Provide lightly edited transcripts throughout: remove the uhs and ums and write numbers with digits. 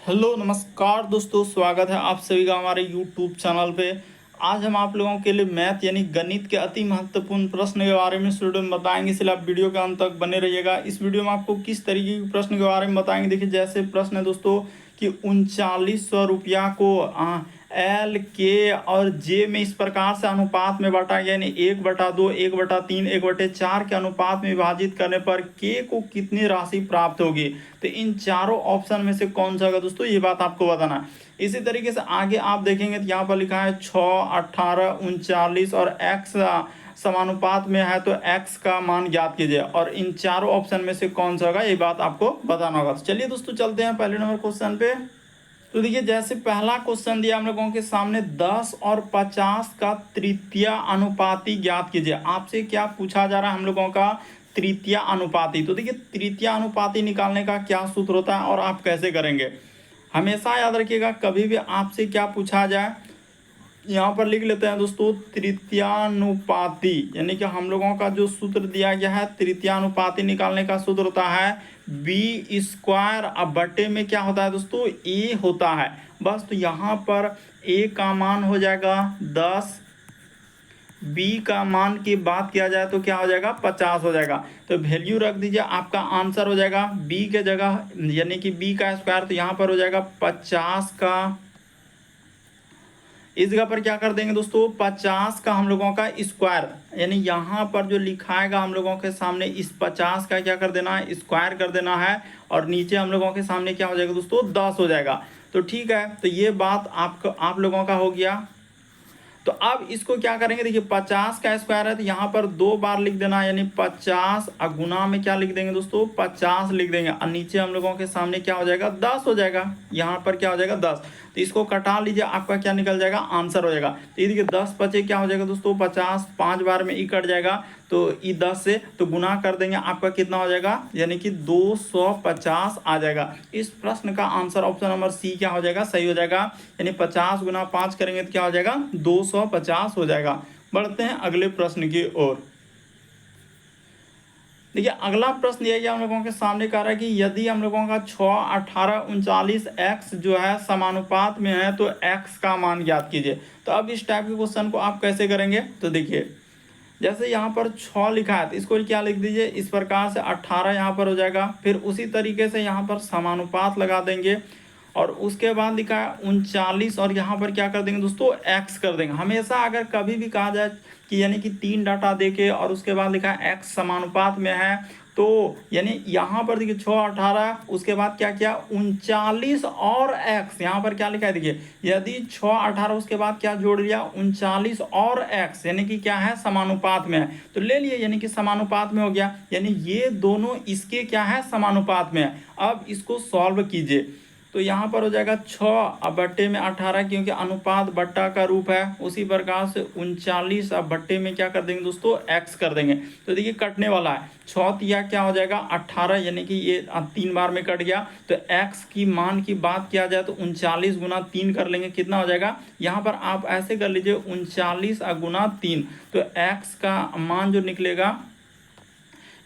Hello नमस्कार दोस्तों, स्वागत है आप सभी का हमारे यूट्यूब चैनल पे। आज हम आप लोगों के लिए मैथ यानी गणित के अति महत्वपूर्ण प्रश्न के बारे में इस वीडियो में बताएंगे, इसलिए आप वीडियो के अंत तक बने रहिएगा। इस वीडियो में आपको किस तरीके के प्रश्न के बारे में बताएंगे, देखिए जैसे प्रश्न है दोस्तों कि 3900 रुपया को एल के और जे में इस प्रकार से अनुपात में बांटा गया, यानी 1/2, 1/3, 1/4 के अनुपात में विभाजित करने पर के को कितनी राशि प्राप्त होगी। तो इन चारों ऑप्शन में से कौन सा होगा दोस्तों, ये बात आपको बताना है। इसी तरीके से आगे आप देखेंगे तो यहाँ पर लिखा है 6, 18, 39 और x समानुपात में है, तो x का मान ज्ञात कीजिए। और इन चारों ऑप्शन में से कौन सा होगा, ये बात आपको बताना होगा। तो चलिए दोस्तों चलते हैं पहले नंबर क्वेश्चन पे। तो देखिए जैसे पहला क्वेश्चन दिया हम लोगों के सामने 10 और 50 का तृतीय अनुपाती ज्ञात कीजिए। आपसे क्या पूछा जा रहा है हम लोगों का, तृतीय अनुपाती। तो देखिए तृतीय अनुपाती निकालने का क्या सूत्र होता है और आप कैसे करेंगे, हमेशा याद रखिएगा। कभी भी आपसे क्या पूछा जाए, यहाँ पर लिख लेते हैं दोस्तों तृतीयानुपाती, यानी कि हम लोगों का जो सूत्र दिया गया है तृतीयानुपाती निकालने का सूत्र होता है b² अब बटे में क्या होता है दोस्तों, a होता है बस। तो यहाँ पर a का मान हो जाएगा 10, b का मान की बात किया जाए तो क्या हो जाएगा 50 हो जाएगा। तो वैल्यू रख दीजिए, आपका आंसर हो जाएगा b के जगह यानी कि b का स्क्वायर, तो यहाँ पर हो जाएगा 50 का, इस जगह पर क्या कर देंगे दोस्तों 50 का हम लोगों का स्क्वायर, यानी यहाँ पर जो लिखाएगा हम लोगों के सामने इस 50 का क्या कर देना है, स्क्वायर कर देना है। और नीचे हम लोगों के सामने क्या हो जाएगा दोस्तों 10 हो जाएगा। तो ठीक है, तो ये बात आप लोगों का हो गया। तो अब इसको क्या करेंगे, देखिए 50 का स्क्वायर है तो यहाँ पर 2 बार लिख देना है, यानी 50 और गुना में क्या लिख देंगे दोस्तों 50 लिख देंगे। और नीचे हम लोगों के सामने क्या हो जाएगा 10 हो जाएगा, यहाँ पर क्या हो जाएगा 10। तो इसको कटा लीजिए, आपका क्या निकल जाएगा आंसर हो जाएगा। तो ये देखिए 10 बचे क्या हो जाएगा दोस्तों 50, 5 बार में ई कट जाएगा, तो ई 10 से तो गुना कर देंगे, आपका कितना हो जाएगा यानी कि 250 आ जाएगा। इस प्रश्न का आंसर ऑप्शन नंबर सी क्या हो जाएगा, सही हो जाएगा। यानी 50 गुना 5 करेंगे तो क्या हो जाएगा 250 हो जाएगा। बढ़ते हैं अगले प्रश्न की ओर। देखिए अगला प्रश्न ये हम लोगों के सामने कह रहा है कि यदि हम लोगों का 6, 18, 39 x जो है समानुपात में है तो x का मान ज्ञात कीजिए। तो अब इस टाइप के क्वेश्चन को आप कैसे करेंगे, तो देखिए जैसे यहाँ पर 6 लिखा है तो इसको क्या लिख दीजिए इस प्रकार से, 18 यहाँ पर हो जाएगा। फिर उसी तरीके से यहाँ पर समानुपात लगा देंगे और उसके बाद लिखा है 39 और यहाँ पर क्या कर देंगे दोस्तों x कर देंगे। हमेशा अगर कभी भी कहा जाए कि यानी कि 3 डाटा देके और उसके बाद लिखा है x समानुपात में है, तो यानी यहाँ पर देखिए 6, 18 उसके बाद क्या किया 39 और x, यहाँ पर क्या लिखा है देखिए यदि 6, 18 उसके बाद क्या जोड़ लिया 39 और x, यानी कि क्या है समानुपात में है, तो ले लिए यानी कि समानुपात में हो गया। यानी ये दोनों इसके क्या है समानुपात में है। अब इसको सॉल्व कीजिए, तो यहाँ पर हो जाएगा 6 अब बट्टे में 18, क्योंकि अनुपात बट्टा का रूप है। उसी प्रकार से 39 अब बट्टे में क्या कर देंगे दोस्तों x कर देंगे। तो देखिए कटने वाला है 6 तिया क्या हो जाएगा 18, यानी कि ये 3 बार में कट गया। तो x की मान की बात किया जाए तो 39 गुना 3 कर लेंगे, कितना हो जाएगा, यहाँ पर आप ऐसे कर लीजिए 39 गुना 3, तो x का मान जो निकलेगा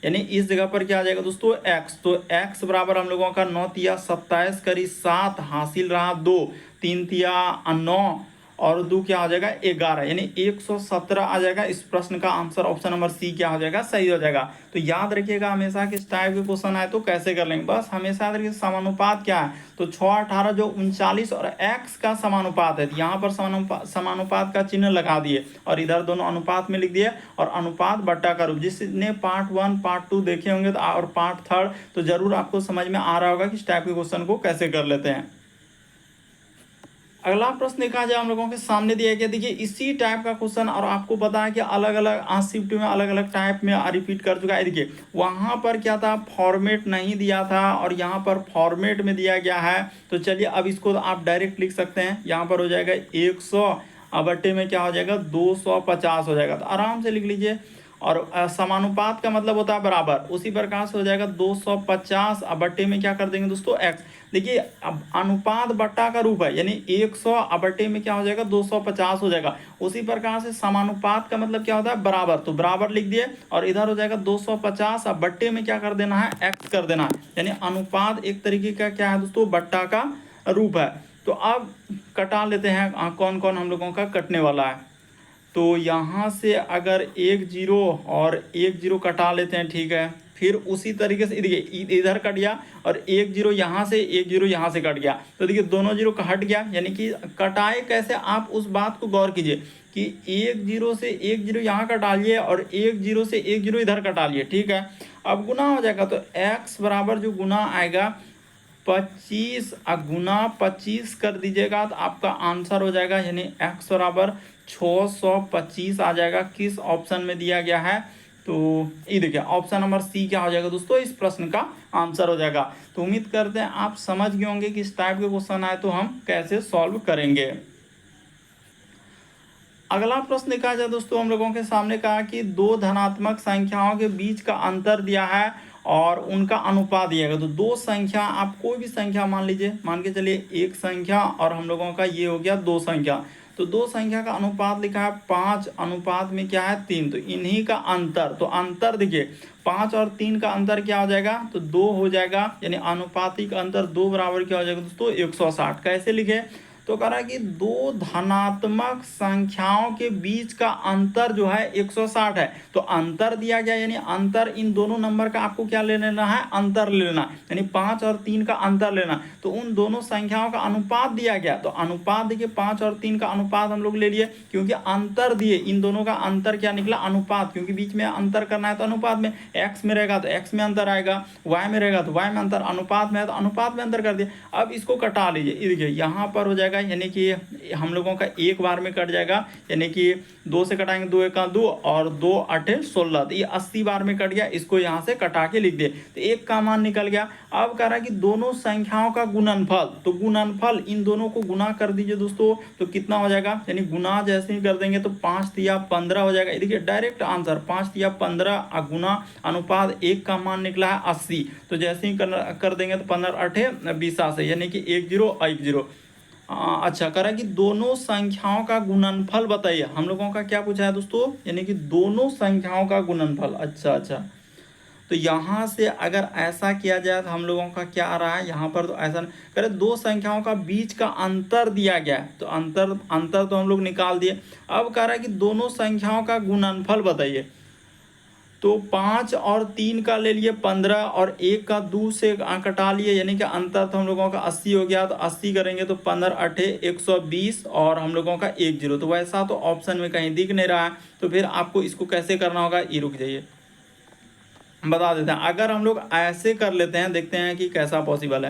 यानी इस जगह पर क्या आ जाएगा दोस्तों x, तो x बराबर हम लोगों का 9 तिया 27 करी 7 हासिल रहा 2, 3 तिया 9 और 2 क्या हो जाएगा 11, यानी 117 आ जाएगा। इस प्रश्न का आंसर ऑप्शन नंबर सी क्या हो जाएगा, सही हो जाएगा। तो याद रखिएगा हमेशा कि इस टाइप के क्वेश्चन आए तो कैसे कर लेंगे, बस हमेशा याद रखिए समानुपात क्या है, तो 6, 18 जो 39 और x का समानुपात है, यहाँ पर समानुपात का चिन्ह लगा दिए और इधर दोनों अनुपात में लिख दिए और अनुपात बट्टा का रूप। जिसने पार्ट 1 पार्ट 2 देखे होंगे तो और पार्ट 3 तो जरूर आपको समझ में आ रहा होगा कि इस टाइप के क्वेश्चन को कैसे कर लेते हैं। अगला प्रश्न देखा जाए हम लोगों के सामने दिया गया, देखिए इसी टाइप का क्वेश्चन और आपको पता है कि अलग अलग शिफ्ट में अलग अलग टाइप में रिपीट कर चुका है। देखिए वहाँ पर क्या था फॉर्मेट नहीं दिया था और यहाँ पर फॉर्मेट में दिया गया है। तो चलिए अब इसको आप डायरेक्ट लिख सकते हैं, यहाँ पर हो जाएगा 100 बट्टे में क्या हो जाएगा 250 हो जाएगा, तो आराम से लिख लीजिए। और समानुपात का मतलब होता है बराबर, उसी प्रकार से हो जाएगा 250 बट्टे में क्या कर देंगे दोस्तों x। देखिए अब अनुपात बट्टा का रूप है, यानी 100 बट्टे में क्या हो जाएगा 250 हो जाएगा। उसी प्रकार से समानुपात का मतलब क्या होता है बराबर, तो बराबर लिख दिए और इधर हो जाएगा 250 बट्टे में क्या कर देना है x कर देना है। यानी अनुपात एक तरीके का क्या है दोस्तों बट्टा का रूप है। तो अब कटा लेते हैं कौन कौन हम लोगों का कटने वाला है। तो यहाँ से अगर 1 0 और 1 0 कटा लेते हैं, ठीक है। फिर उसी तरीके से देखिए इधर कट गया और 1 0 यहाँ से 1 0 यहाँ से कट गया, तो देखिए दोनों जीरो हट गया। यानी कि कटाए कैसे, आप उस बात को गौर कीजिए कि 1 0 से 1 0 यहाँ कटा लिए और 1 0 से 1 0 इधर कटा लिए, ठीक है। अब गुना हो जाएगा तो x बराबर जो गुना आएगा 25 गुना 25 कर दीजिएगा तो आपका आंसर हो जाएगा, यानी x बराबर 625 आ जाएगा। किस ऑप्शन में दिया गया है, तो ये देखिए ऑप्शन नंबर सी क्या हो जाएगा दोस्तों, इस प्रश्न का आंसर हो जाएगा। तो उम्मीद करते हैं आप समझ गए होंगे कि इस टाइप के क्वेश्चन आए तो हम कैसे सॉल्व करेंगे। अगला प्रश्न देखा जाए दोस्तों, हम लोगों के सामने कहा कि दो धनात्मक संख्याओं के बीच का अंतर दिया है और उनका अनुपात दिया गया। तो दो संख्या, आप कोई भी संख्या मान लीजिए, मान के चलिए एक संख्या और हम लोगों का ये हो गया दो संख्या। तो दो संख्या का अनुपात लिखा है 5 अनुपात में क्या है 3, तो इन्हीं का अंतर, तो अंतर देखिए 5 और 3 का अंतर क्या हो जाएगा, तो 2 हो जाएगा। यानी अनुपातिक अंतर 2 बराबर क्या हो जाएगा दोस्तों 160। कैसे लिखे, तो कह रहा है कि दो धनात्मक संख्याओं के बीच का अंतर जो है 160 है। तो अंतर दिया गया, यानी अंतर इन दोनों नंबर का आपको क्या ले लेना है, अंतर ले लेना, यानी 5 और 3 का अंतर लेना। तो उन दोनों संख्याओं का अनुपात दिया गया, तो अनुपात देखिए 5 और 3 का अनुपात हम लोग ले लिए, क्योंकि अंतर दिए, इन दोनों का अंतर क्या निकला, अनुपात, क्योंकि बीच में अंतर करना है तो अनुपात में, x में रहेगा तो x में अंतर आएगा, y में रहेगा तो y में अंतर, अनुपात में है तो अनुपात में अंतर कर दिए। अब इसको कटा लीजिए, देखिए यहाँ पर हो जाएगा, यानी कि हम लोगों का एक बार में कट जाएगा, यानी कि 2 से कटाएंगे 2 1 2 और 2 8 16, तो ये 80 बार में कट गया। इसको यहाँ से कटा के लिख दिए तो एक का मान निकल गया। अब कह रहा है कि दोनों संख्याओं का गुणनफल, तो गुणनफल इन दोनों को गुना कर दीजिए दोस्तों, तो कितना हो जाएगा, यानी गुना जैसे ही कर देंगे तो 5 तिया 15 हो जाएगा। देखिए डायरेक्ट आंसर 5 तिया 15 गुना अनुपात एक का मान निकला है 80, तो जैसे ही कर देंगे तो 15 8 20 से, यानी कि 1 0 1 0। अच्छा, कह रहा है कि दोनों संख्याओं का गुणनफल बताइए। हम लोगों का क्या पूछा है दोस्तों, यानी कि दोनों संख्याओं का गुणनफल। अच्छा, तो यहाँ से अगर ऐसा किया जाए तो हम लोगों का क्या आ रहा है, यहाँ पर तो ऐसा करे, दो संख्याओं का बीच का अंतर दिया गया है, तो अंतर तो हम लोग निकाल दिए। अब कह रहा है कि दोनों संख्याओं का गुणनफल बताइए। तो 5 और 3 का ले लिए 15 और 1 का 2 से कटा लिए, यानी कि अंतर तो हम लोगों का 80 हो गया। तो 80 करेंगे तो 15 8 120 और हम लोगों का 1 0। तो वैसा तो ऑप्शन में कहीं दिख नहीं रहा है, तो फिर आपको इसको कैसे करना होगा, ये रुक जाइए बता देते हैं। अगर हम लोग ऐसे कर लेते हैं, देखते हैं कि कैसा पॉसिबल है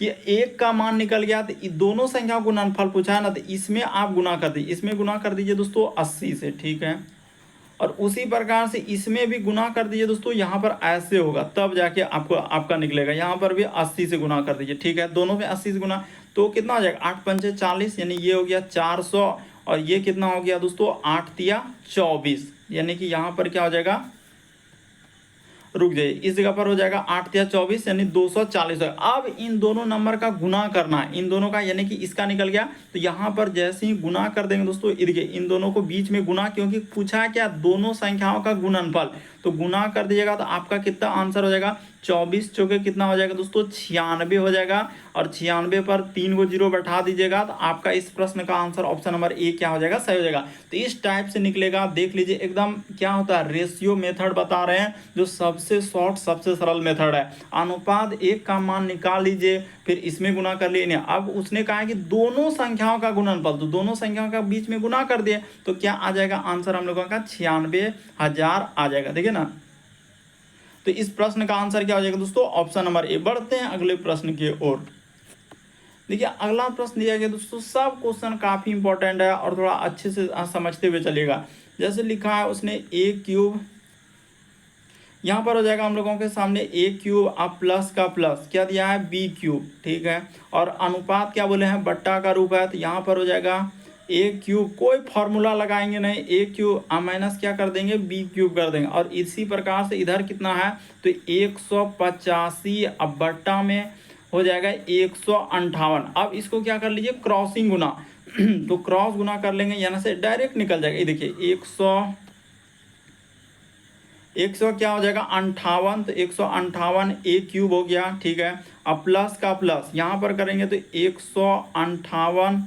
कि एक का मान निकल गया, तो दोनों संख्या को गुणनफल पूछा है ना, तो इसमें आप गुना कर दीजिए, इसमें गुना कर दीजिए दोस्तों 80 से, ठीक है। और उसी प्रकार से इसमें भी गुना कर दीजिए दोस्तों, यहाँ पर ऐसे होगा तब जाके आपका निकलेगा। यहाँ पर भी 80 से गुना कर दीजिए, ठीक है। दोनों में 80 से गुना तो कितना हो जाएगा, 8 पंचे 40, यानी ये हो गया 400 और ये कितना हो गया दोस्तों 8 तिया 24, यानी कि यहाँ पर क्या हो जाएगा, रुक जाइए, इस जगह पर हो जाएगा 8 तिया 24 यानी 240। अब इन दोनों नंबर का गुना करना है, इन दोनों का, यानी कि इसका निकल गया। तो यहाँ पर जैसे ही गुना कर देंगे दोस्तों, देखिए इन दोनों को बीच में गुना, क्योंकि पूछा है क्या, दोनों संख्याओं का गुणनफल, तो गुना कर दीजिएगा तो आपका कितना आंसर हो जाएगा, 24 चौके कितना हो जाएगा दोस्तों 96 हो जाएगा। और 96 पर 3 को 0 बैठा दीजिएगा तो आपका इस प्रश्न का आंसर ऑप्शन नंबर ए क्या हो जाएगा, सही हो जाएगा। तो इस टाइप से निकलेगा, देख लीजिए एकदम क्या होता है, रेशियो मेथड बता रहे हैं, जो सबसे शॉर्ट सबसे सरल मेथड है। अनुपात एक का मान निकाल लीजिए, फिर इसमें गुना कर लिए। अब उसने कहा है कि दोनों संख्याओं का गुणनफल, तो दोनों संख्याओं का बीच में गुना कर दिए तो क्या आ जाएगा आंसर हम लोगों का 96,000 आ जाएगा, देखिए ना। तो इस प्रश्न का आंसर क्या हो जाएगा दोस्तों, ऑप्शन नंबर ए। बढ़ते हैं अगले प्रश्न की ओर। देखिए अगला प्रश्न दिया गया दोस्तों, सब क्वेश्चन काफी इंपॉर्टेंट है और थोड़ा अच्छे से समझते हुए चलिएगा। जैसे लिखा है उसने ए क्यूब, यहाँ पर हो जाएगा हम लोगों के सामने ए क्यूब, अब प्लस का प्लस क्या दिया है बी क्यूब, ठीक है। और अनुपात क्या बोले हैं, बट्टा का रूप है, तो यहाँ पर हो जाएगा ए क्यूब, कोई फॉर्मूला लगाएंगे नहीं, ए क्यूब माइनस क्या कर देंगे बी क्यूब कर देंगे। और इसी प्रकार से इधर कितना है, तो 185 अब बट्टा में हो जाएगा 158। अब इसको क्या कर लीजिए क्रॉसिंग गुना तो क्रॉस गुना कर लेंगे, यहाँ से डायरेक्ट निकल जाएगा। ये देखिए 100 क्या हो जाएगा 58, तो 158 ए क्यूब हो गया, ठीक है। अब प्लस का प्लस यहाँ पर करेंगे तो 158,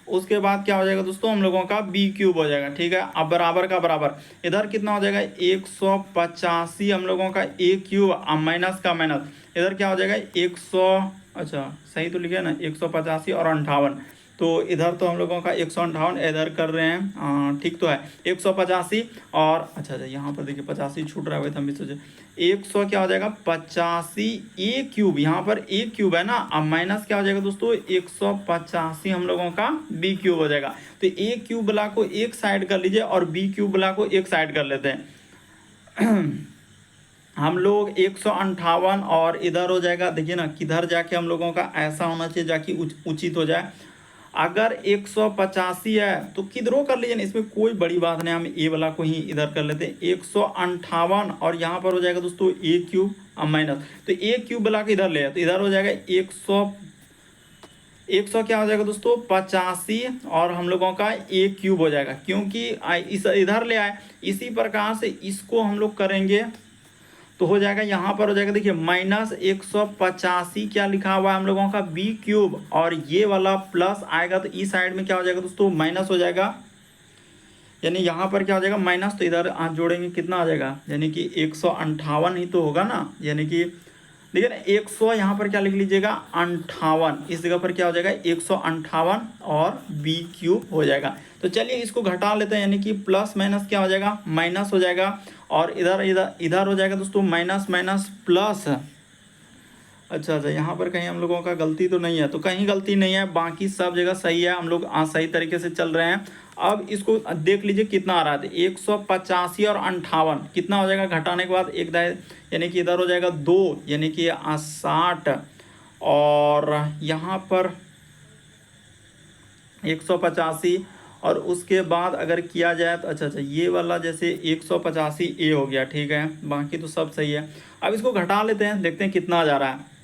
उसके बाद क्या हो जाएगा दोस्तों हम लोगों का बी क्यूब हो जाएगा, ठीक है। अब बराबर का बराबर इधर कितना हो जाएगा 185 हम लोगों का ए क्यूब, अब माइनस का माइनस इधर क्या हो जाएगा 100, अच्छा सही तो लिखे ना 185 और 58, तो इधर तो हम लोगों का 158 इधर कर रहे हैं, ठीक तो है 185 और अच्छा अच्छा यहाँ पर देखिए 85 छूट रहा है, वही तो हम भी सोचे 100 क्या हो जाएगा 85 ए क्यूब, यहाँ पर ए क्यूब है ना, अब माइनस क्या हो जाएगा दोस्तों 185 हम लोगों का बी क्यूब हो जाएगा। तो ए क्यूब वाला को एक साइड कर लीजिए और बी क्यूब वाला को एक साइड कर लेते हैं। हम लोग 158 और इधर हो जाएगा, देखिए ना किधर जाके हम लोगों का ऐसा होना चाहिए जाके उचित हो जाए। अगर 185 है तो किधरों कर लीजिए ना, इसमें कोई बड़ी बात नहीं, हम ए वाला को ही इधर कर लेते हैं 158 और यहाँ पर हो जाएगा दोस्तों ए क्यूब माइनस, तो ए क्यूब वाला को इधर ले आए तो इधर हो जाएगा 100 क्या हो जाएगा दोस्तों 85 और हम लोगों का ए क्यूब हो जाएगा, क्योंकि इस इधर ले आए। इसी प्रकार से इसको हम लोग करेंगे तो हो जाएगा यहाँ पर हो जाएगा देखिए माइनस 185 क्या लिखा हुआ है हम लोगों का बी क्यूब, और ये वाला प्लस आएगा तो इस साइड में क्या हो जाएगा दोस्तों माइनस हो जाएगा, यानी यहाँ पर क्या हो जाएगा माइनस, तो इधर जोड़ेंगे कितना आ जाएगा, यानी कि 158 ही तो होगा ना, यानी कि देखिए ना 100 यहाँ पर क्या लिख लीजिएगा 58, इस जगह पर क्या हो जाएगा 158 और बी क्यूब हो जाएगा। तो चलिए इसको घटा लेते हैं, यानी कि प्लस माइनस क्या हो जाएगा माइनस हो जाएगा, और इधर इधर इधर हो जाएगा दोस्तों माइनस माइनस प्लस। अच्छा अच्छा यहाँ पर कहीं हम लोगों का गलती तो नहीं है, तो कहीं गलती नहीं है, बाकी सब जगह सही है, हम लोग सही तरीके से चल रहे हैं। अब इसको देख लीजिए कितना आ रहा है 185 और 58 कितना हो जाएगा घटाने के बाद एक दाए, यानी कि इधर हो जाएगा 2, यानी कि 60 और यहाँ पर 185 और उसके बाद अगर किया जाए तो अच्छा अच्छा ये वाला जैसे 185 ए हो गया, ठीक है, बाकी तो सब सही है। अब इसको घटा लेते हैं, देखते हैं कितना आ जा रहा है।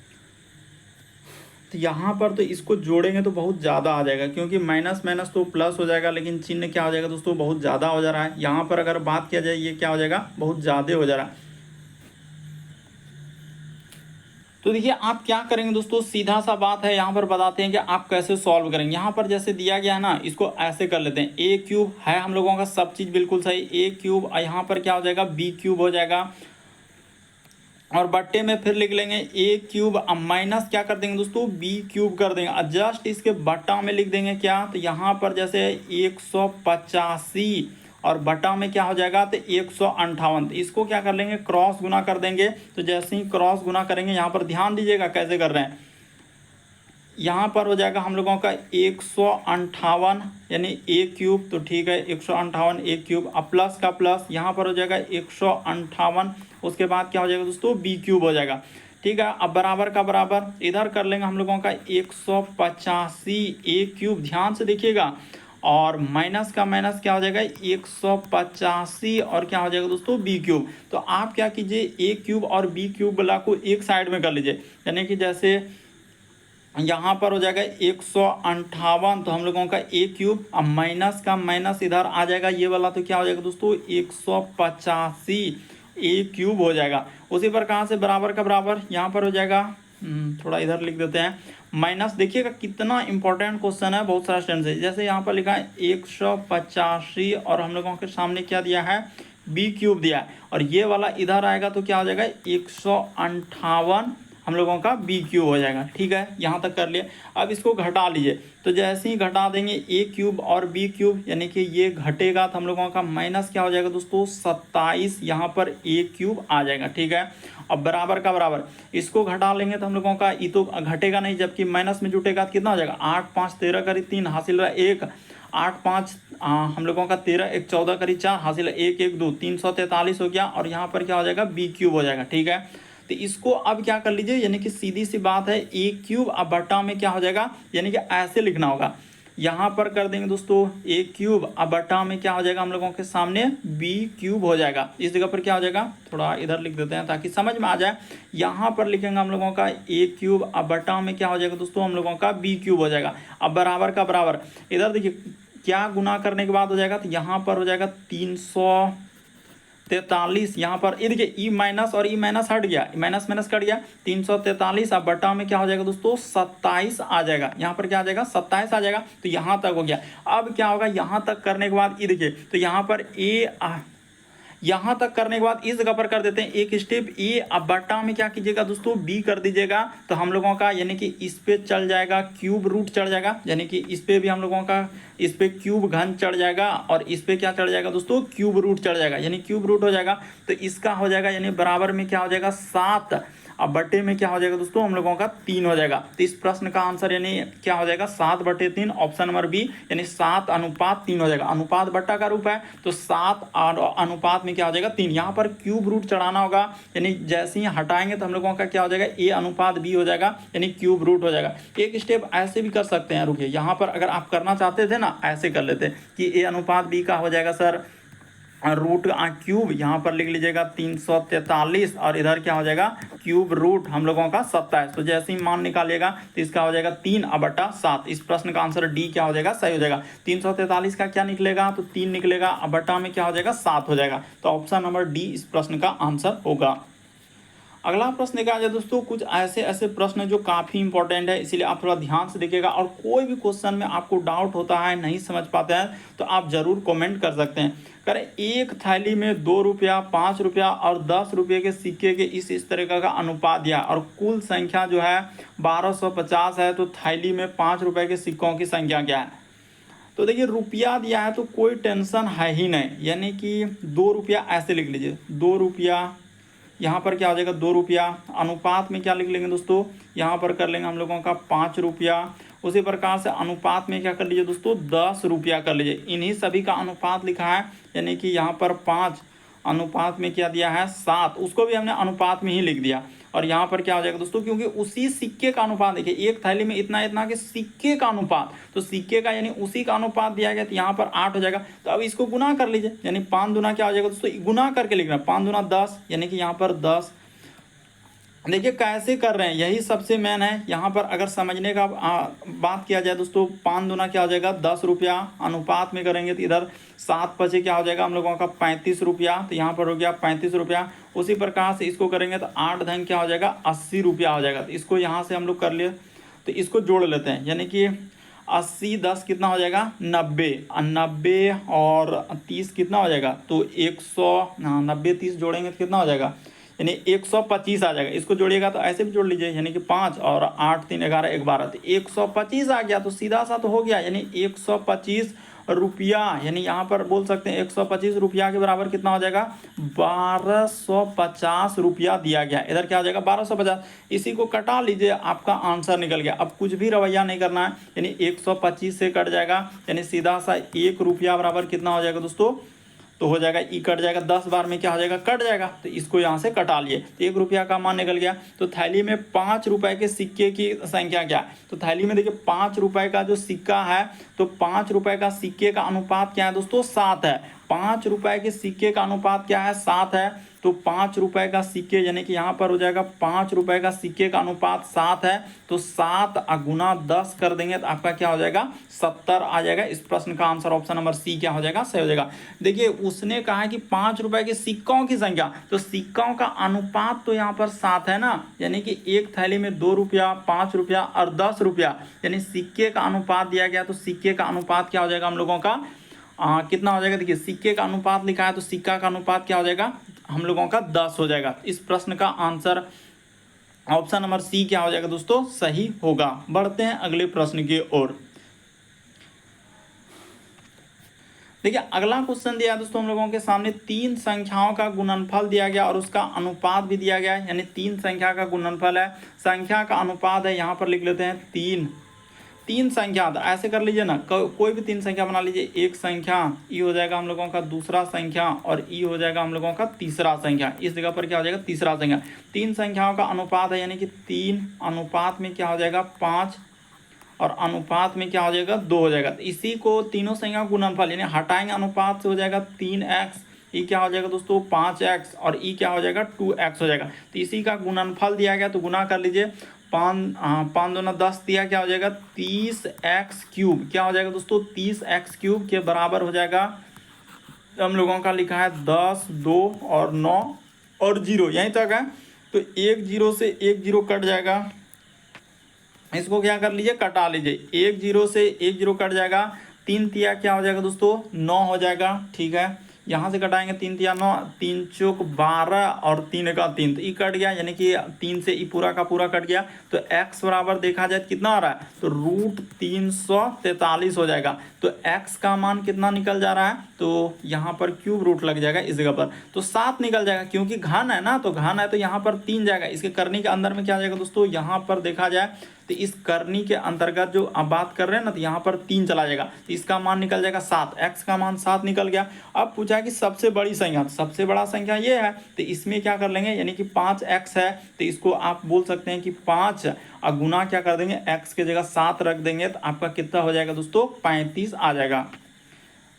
तो यहाँ पर तो इसको जोड़ेंगे तो बहुत ज़्यादा आ जाएगा, क्योंकि माइनस माइनस तो प्लस हो जाएगा, लेकिन चिन्ह क्या हो जाएगा दोस्तों बहुत ज़्यादा हो जा रहा है। यहाँ पर अगर बात किया जाए ये क्या हो जाएगा बहुत ज़्यादा हो जा रहा है। तो देखिए आप क्या करेंगे दोस्तों, सीधा सा बात है, यहाँ पर बताते हैं कि आप कैसे सॉल्व करेंगे। यहाँ पर जैसे दिया गया है ना, इसको ऐसे कर लेते हैं, ए क्यूब है हम लोगों का सब चीज़ बिल्कुल सही, ए क्यूब यहाँ पर क्या हो जाएगा बी क्यूब हो जाएगा, और बट्टे में फिर लिख लेंगे ए क्यूब, अब माइनस क्या कर देंगे दोस्तों बी क्यूब कर देंगे, जस्ट इसके बट्टा में लिख देंगे क्या, तो यहाँ पर जैसे 185 और बटा में क्या हो जाएगा तो 158, तो इसको क्या कर लेंगे क्रॉस गुना कर देंगे। तो जैसे ही क्रॉस गुना करेंगे, यहाँ पर ध्यान दीजिएगा कैसे कर रहे हैं, यहाँ पर हो जाएगा हम लोगों का 158 यानी ए क्यूब, तो ठीक है 158 ए क्यूब, अब प्लस का प्लस यहाँ पर हो जाएगा 158, उसके बाद क्या हो जाएगा दोस्तों बी क्यूब हो जाएगा, ठीक है। अब बराबर का बराबर इधर कर लेंगे हम लोगों का 185 ए क्यूब, ध्यान से देखिएगा, और माइनस का माइनस क्या हो जाएगा 185 और क्या हो जाएगा दोस्तों बी क्यूब। तो आप क्या कीजिए ए क्यूब और बी क्यूब वाला को एक साइड में कर लीजिए, यानी कि जैसे यहाँ पर हो जाएगा 158, तो हम लोगों का ए क्यूब, अब माइनस का माइनस इधर आ जाएगा ये वाला, तो क्या हो जाएगा दोस्तों 185 ए क्यूब हो जाएगा। उसी प्रकार से बराबर का बराबर यहाँ पर हो जाएगा, थोड़ा इधर लिख देते हैं माइनस, देखिएगा कितना इंपॉर्टेंट क्वेश्चन है, बहुत सारा स्टूडेंट है। जैसे यहाँ पर लिखा है 185 और हम लोगों के सामने क्या दिया है बी क्यूब दिया है, और ये वाला इधर आएगा तो क्या हो जाएगा 158 हम लोगों का बी क्यूब हो जाएगा, ठीक है, यहाँ तक कर लिए। अब इसको घटा लीजिए, तो जैसे ही घटा देंगे ए क्यूब और बी क्यूब, यानी कि ये घटेगा तो हम लोगों का माइनस क्या हो जाएगा दोस्तों 27, यहाँ पर ए क्यूब आ जाएगा, ठीक है। अब बराबर का बराबर इसको घटा लेंगे तो हम लोगों का ये तो घटेगा नहीं, जबकि माइनस में जुटेगा तो कितना हो जाएगा 8 5 13 करी 3 हासिल रहा 1, 8 5 हम लोगों का 13 1 14 करी 4 हासिल 1 1 2 343 हो गया, और यहाँ पर क्या हो जाएगा बी क्यूब हो जाएगा, ठीक है। तो इसको अब क्या कर लीजिए, यानी कि सीधी सी बात है ए क्यूब अब बटा में क्या हो जाएगा, यानी कि ऐसे लिखना होगा, यहाँ पर कर देंगे दोस्तों ए क्यूब अब बटा में क्या हो जाएगा हम लोगों के सामने बी क्यूब हो जाएगा। इस जगह पर क्या हो जाएगा, थोड़ा इधर लिख देते हैं ताकि समझ में आ जाए। यहाँ पर लिखेंगे हम लोगों का ए क्यूब अब बटा में क्या हो जाएगा दोस्तों हम लोगों का बी क्यूब हो जाएगा। अब बराबर का बराबर इधर देखिए क्या गुना करने के बाद हो जाएगा, तो यहाँ पर हो जाएगा 343, यहाँ पर ये देखिए ई माइनस और ई माइनस हट गया, माइनस माइनस कट गया, 343। अब बटा में क्या हो जाएगा दोस्तों 27 आ जाएगा, यहाँ पर क्या आ जाएगा 27 आ जाएगा। तो यहाँ तक हो गया। अब क्या होगा यहाँ तक करने के बाद ये देखिए, तो यहाँ पर यहाँ तक करने के बाद इस जगह पर कर देते हैं एक स्टेप ए। अब बटा में क्या कीजिएगा दोस्तों बी कर दीजिएगा। तो हम लोगों का यानी कि इस पे चल जाएगा क्यूब रूट चढ़ जाएगा, यानी कि इस पे भी हम लोगों का इस पे क्यूब घन चढ़ जाएगा और इस पे क्या चढ़ जाएगा दोस्तों क्यूब रूट चढ़ जाएगा, यानी क्यूब रूट हो जाएगा। तो इसका हो जाएगा यानी बराबर में क्या हो जाएगा 7। अब बटे में क्या हो जाएगा दोस्तों हम लोगों का 3 हो जाएगा। तो इस प्रश्न का आंसर यानी क्या हो जाएगा 7/3, ऑप्शन नंबर बी, यानी 7:3 हो जाएगा। अनुपात बट्टा का रूप है तो 7 अनुपात में क्या हो जाएगा 3। यहाँ पर क्यूब रूट चढ़ाना होगा, यानी जैसे ही हटाएंगे तो हम लोगों का क्या हो जाएगा ए अनुपात बी हो जाएगा, यानी क्यूब रूट हो जाएगा। एक स्टेप ऐसे भी कर सकते हैं, रुकिए यहाँ पर अगर आप करना चाहते थे ना ऐसे कर लेते कि ए अनुपात बी का हो जाएगा सर रूट क्यूब, यहाँ पर लिख लीजिएगा 343 और इधर क्या हो जाएगा क्यूब रूट हम लोगों का 27। तो जैसे ही मान निकालिएगा तो इसका हो जाएगा 3/7। इस प्रश्न का आंसर डी क्या हो जाएगा सही हो जाएगा। 343 का क्या निकलेगा तो 3 निकलेगा, अब बटा में क्या हो जाएगा 7 हो जाएगा। तो ऑप्शन नंबर डी इस प्रश्न का आंसर होगा। अगला प्रश्न देखा जाए दोस्तों, कुछ ऐसे ऐसे प्रश्न जो काफ़ी इंपॉर्टेंट है, इसीलिए आप थोड़ा ध्यान से देखिएगा। और कोई भी क्वेश्चन में आपको डाउट होता है नहीं समझ पाते हैं तो आप ज़रूर कमेंट कर सकते हैं। करें एक थैली में 2 रुपया 5 रुपया और 10 रुपये के सिक्के के इस तरीके का अनुपात दिया और कुल संख्या जो है 1250 है, तो थैली में 5 रुपये के सिक्कों की संख्या क्या है। तो देखिए रुपया दिया है तो कोई टेंशन है ही नहीं, यानी कि 2 रुपया ऐसे लिख लीजिए, 2 रुपया, यहाँ पर क्या हो जाएगा 2 रुपया। अनुपात में क्या लिख लेंगे दोस्तों, यहाँ पर कर लेंगे हम लोगों का 5 रुपया। उसी प्रकार से अनुपात में क्या कर लीजिए दोस्तों 10 रुपया कर लीजिए। इन्हीं सभी का अनुपात लिखा है, यानी कि यहाँ पर 5, अनुपात में क्या दिया है 7, उसको भी हमने अनुपात में ही लिख दिया। और यहाँ पर क्या हो जाएगा दोस्तों, क्योंकि उसी सिक्के का अनुपात देखिए, एक थैली में इतना इतना के सिक्के का अनुपात, तो सिक्के का यानी उसी का अनुपात दिया गया, तो यहाँ पर 8 हो जाएगा। तो अब इसको गुना कर लीजिए, यानी 5 दूना क्या हो जाएगा दोस्तों गुना करके लिखना, 5 दूना 10, यानी कि यहाँ पर 10। देखिए कैसे कर रहे हैं यही सबसे मेन है। यहाँ पर अगर समझने का बात किया जाए दोस्तों, 5 दूना क्या हो जाएगा 10 रुपया, अनुपात में करेंगे तो इधर 7 पचे क्या हो जाएगा हम लोगों का 35 रुपया, तो यहाँ पर हो गया 35 रुपया। उसी प्रकार से इसको करेंगे तो 8 धन क्या हो जाएगा 80 रुपया हो जाएगा। तो इसको यहाँ से हम लोग कर लिए, तो इसको जोड़ लेते हैं, यानी कि 80 10 कितना हो जाएगा 90, 90 और 30 कितना हो जाएगा तो 90 30 जोड़ेंगे तो कितना हो जाएगा, यानी 125 आ जाएगा। इसको जोड़िएगा तो ऐसे भी जोड़ लीजिए, यानी कि 5 और 8 3 11 12, तो 125 आ गया। तो सीधा सा तो हो गया, यानी 125 रुपया, यानी यहाँ पर बोल सकते हैं 125 रुपया के बराबर कितना हो जाएगा 1250 रुपया दिया गया। इधर क्या हो जाएगा 1250, इसी को कटा लीजिए आपका आंसर निकल गया। अब कुछ भी रवैया नहीं करना है, यानी 125 से कट जाएगा, यानी सीधा सा 1 रुपया बराबर कितना हो जाएगा दोस्तों, तो हो जाएगा ई कट जाएगा, 10 बार में क्या हो जाएगा कट जाएगा, तो इसको यहाँ से कटा लिए, तो 1 रुपया का मान निकल गया। तो थैली में 5 रुपए के सिक्के की संख्या क्या है, तो थैली में देखिए 5 रुपए का जो सिक्का है, तो 5 रुपए का सिक्के का अनुपात क्या है दोस्तों 7 है। 5 रुपए के सिक्के का अनुपात क्या है 7 है, तो 5 रुपए का सिक्के, यानी कि यहाँ पर हो जाएगा 5 रुपए का सिक्के का अनुपात 7 है, तो 7 गुना 10 कर देंगे तो आपका क्या हो जाएगा 70 आ जाएगा। इस प्रश्न का आंसर ऑप्शन नंबर सी क्या हो जाएगा सही हो जाएगा। देखिए उसने कहा है कि 5 रुपए के सिक्कों की संख्या, तो सिक्कों का अनुपात तो यहाँ पर 7 है ना, यानी कि एक थैली में 2 रुपया 5 रुपया और 10 रुपया, यानी सिक्के का अनुपात दिया गया, तो सिक्के का अनुपात क्या हो जाएगा हम लोगों का कितना हो जाएगा, देखिए सिक्के का अनुपात लिखा है तो सिक्का का अनुपात क्या हो जाएगा हम लोगों का 10 हो जाएगा। इस प्रश्न का आंसर ऑप्शन नंबर सी क्या हो जाएगा दोस्तों सही होगा। बढ़ते हैं अगले प्रश्न की ओर। देखिए अगला क्वेश्चन दिया है दोस्तों हम लोगों के सामने, 3 संख्याओं का गुणनफल दिया गया और उसका अनुपात भी दिया गया है, यानी 3 संख्या का गुणनफल है, संख्या का अनुपात है, यहाँ पर लिख लेते हैं 3 संख्या, तो ऐसे कर लीजिए ना, कोई भी 3 संख्या बना लीजिए, एक संख्या ई हो जाएगा हम लोगों का दूसरा संख्या और ई हो जाएगा हम लोगों का तीसरा संख्या। इस जगह पर क्या हो जाएगा तीसरा संख्या। 3 संख्याओं का अनुपात है, यानी कि 3 अनुपात में क्या हो जाएगा 5 और अनुपात में क्या हो जाएगा 2 हो जाएगा। तो इसी को तीनों संख्या गुणनफल, यानी हटाएंगे अनुपात से हो जाएगा 3x, ई क्या हो जाएगा दोस्तों 5x और ई क्या हो जाएगा 2x हो जाएगा। तो इसी का गुणनफल दिया गया तो गुना कर लीजिए, 5 दूना 10 दिया क्या हो जाएगा 30x क्यूब, क्या हो जाएगा दोस्तों 30x क्यूब के बराबर हो जाएगा हम लोगों का लिखा है 10, 2 और 9 और 0, यहीं तक है। तो 1 0 से 1 0 कट जाएगा, इसको क्या कर लीजिए, कटा लीजिए। 1 0 से 1 0 कट जाएगा, 3 तिया क्या हो जाएगा दोस्तों, 9 हो जाएगा। ठीक है, यहाँ से कटाएंगे 3 तिया 9, 3 चौक 12 और 3 का 3, तो ये कट गया, यानी कि 3 से ये पूरा का पूरा कट गया। तो x बराबर देखा जाए कितना आ रहा है, तो √343 हो जाएगा। तो x का मान कितना निकल जा रहा है, तो यहाँ पर क्यूब रूट लग जाएगा इस जगह पर, तो 7 निकल जाएगा, क्योंकि घन है ना, तो घन है तो यहाँ पर 3 जाएगा। इसके करनी के अंदर में क्या जाएगा दोस्तों, यहाँ पर देखा जाए तो इस करनी के अंतर्गत जो आप बात कर रहे हैं ना, तो यहाँ पर 3 चला जाएगा, तो इसका मान निकल जाएगा 7, x का मान 7 निकल गया। अब पूछा कि सबसे बड़ी संख्या, तो सबसे बड़ा संख्या ये है, तो इसमें क्या कर लेंगे, यानी कि 5x है, तो इसको आप बोल सकते हैं कि 5 और गुना क्या कर देंगे, x के जगह 7 रख देंगे, तो आपका कितना हो जाएगा दोस्तों, 35 आ जाएगा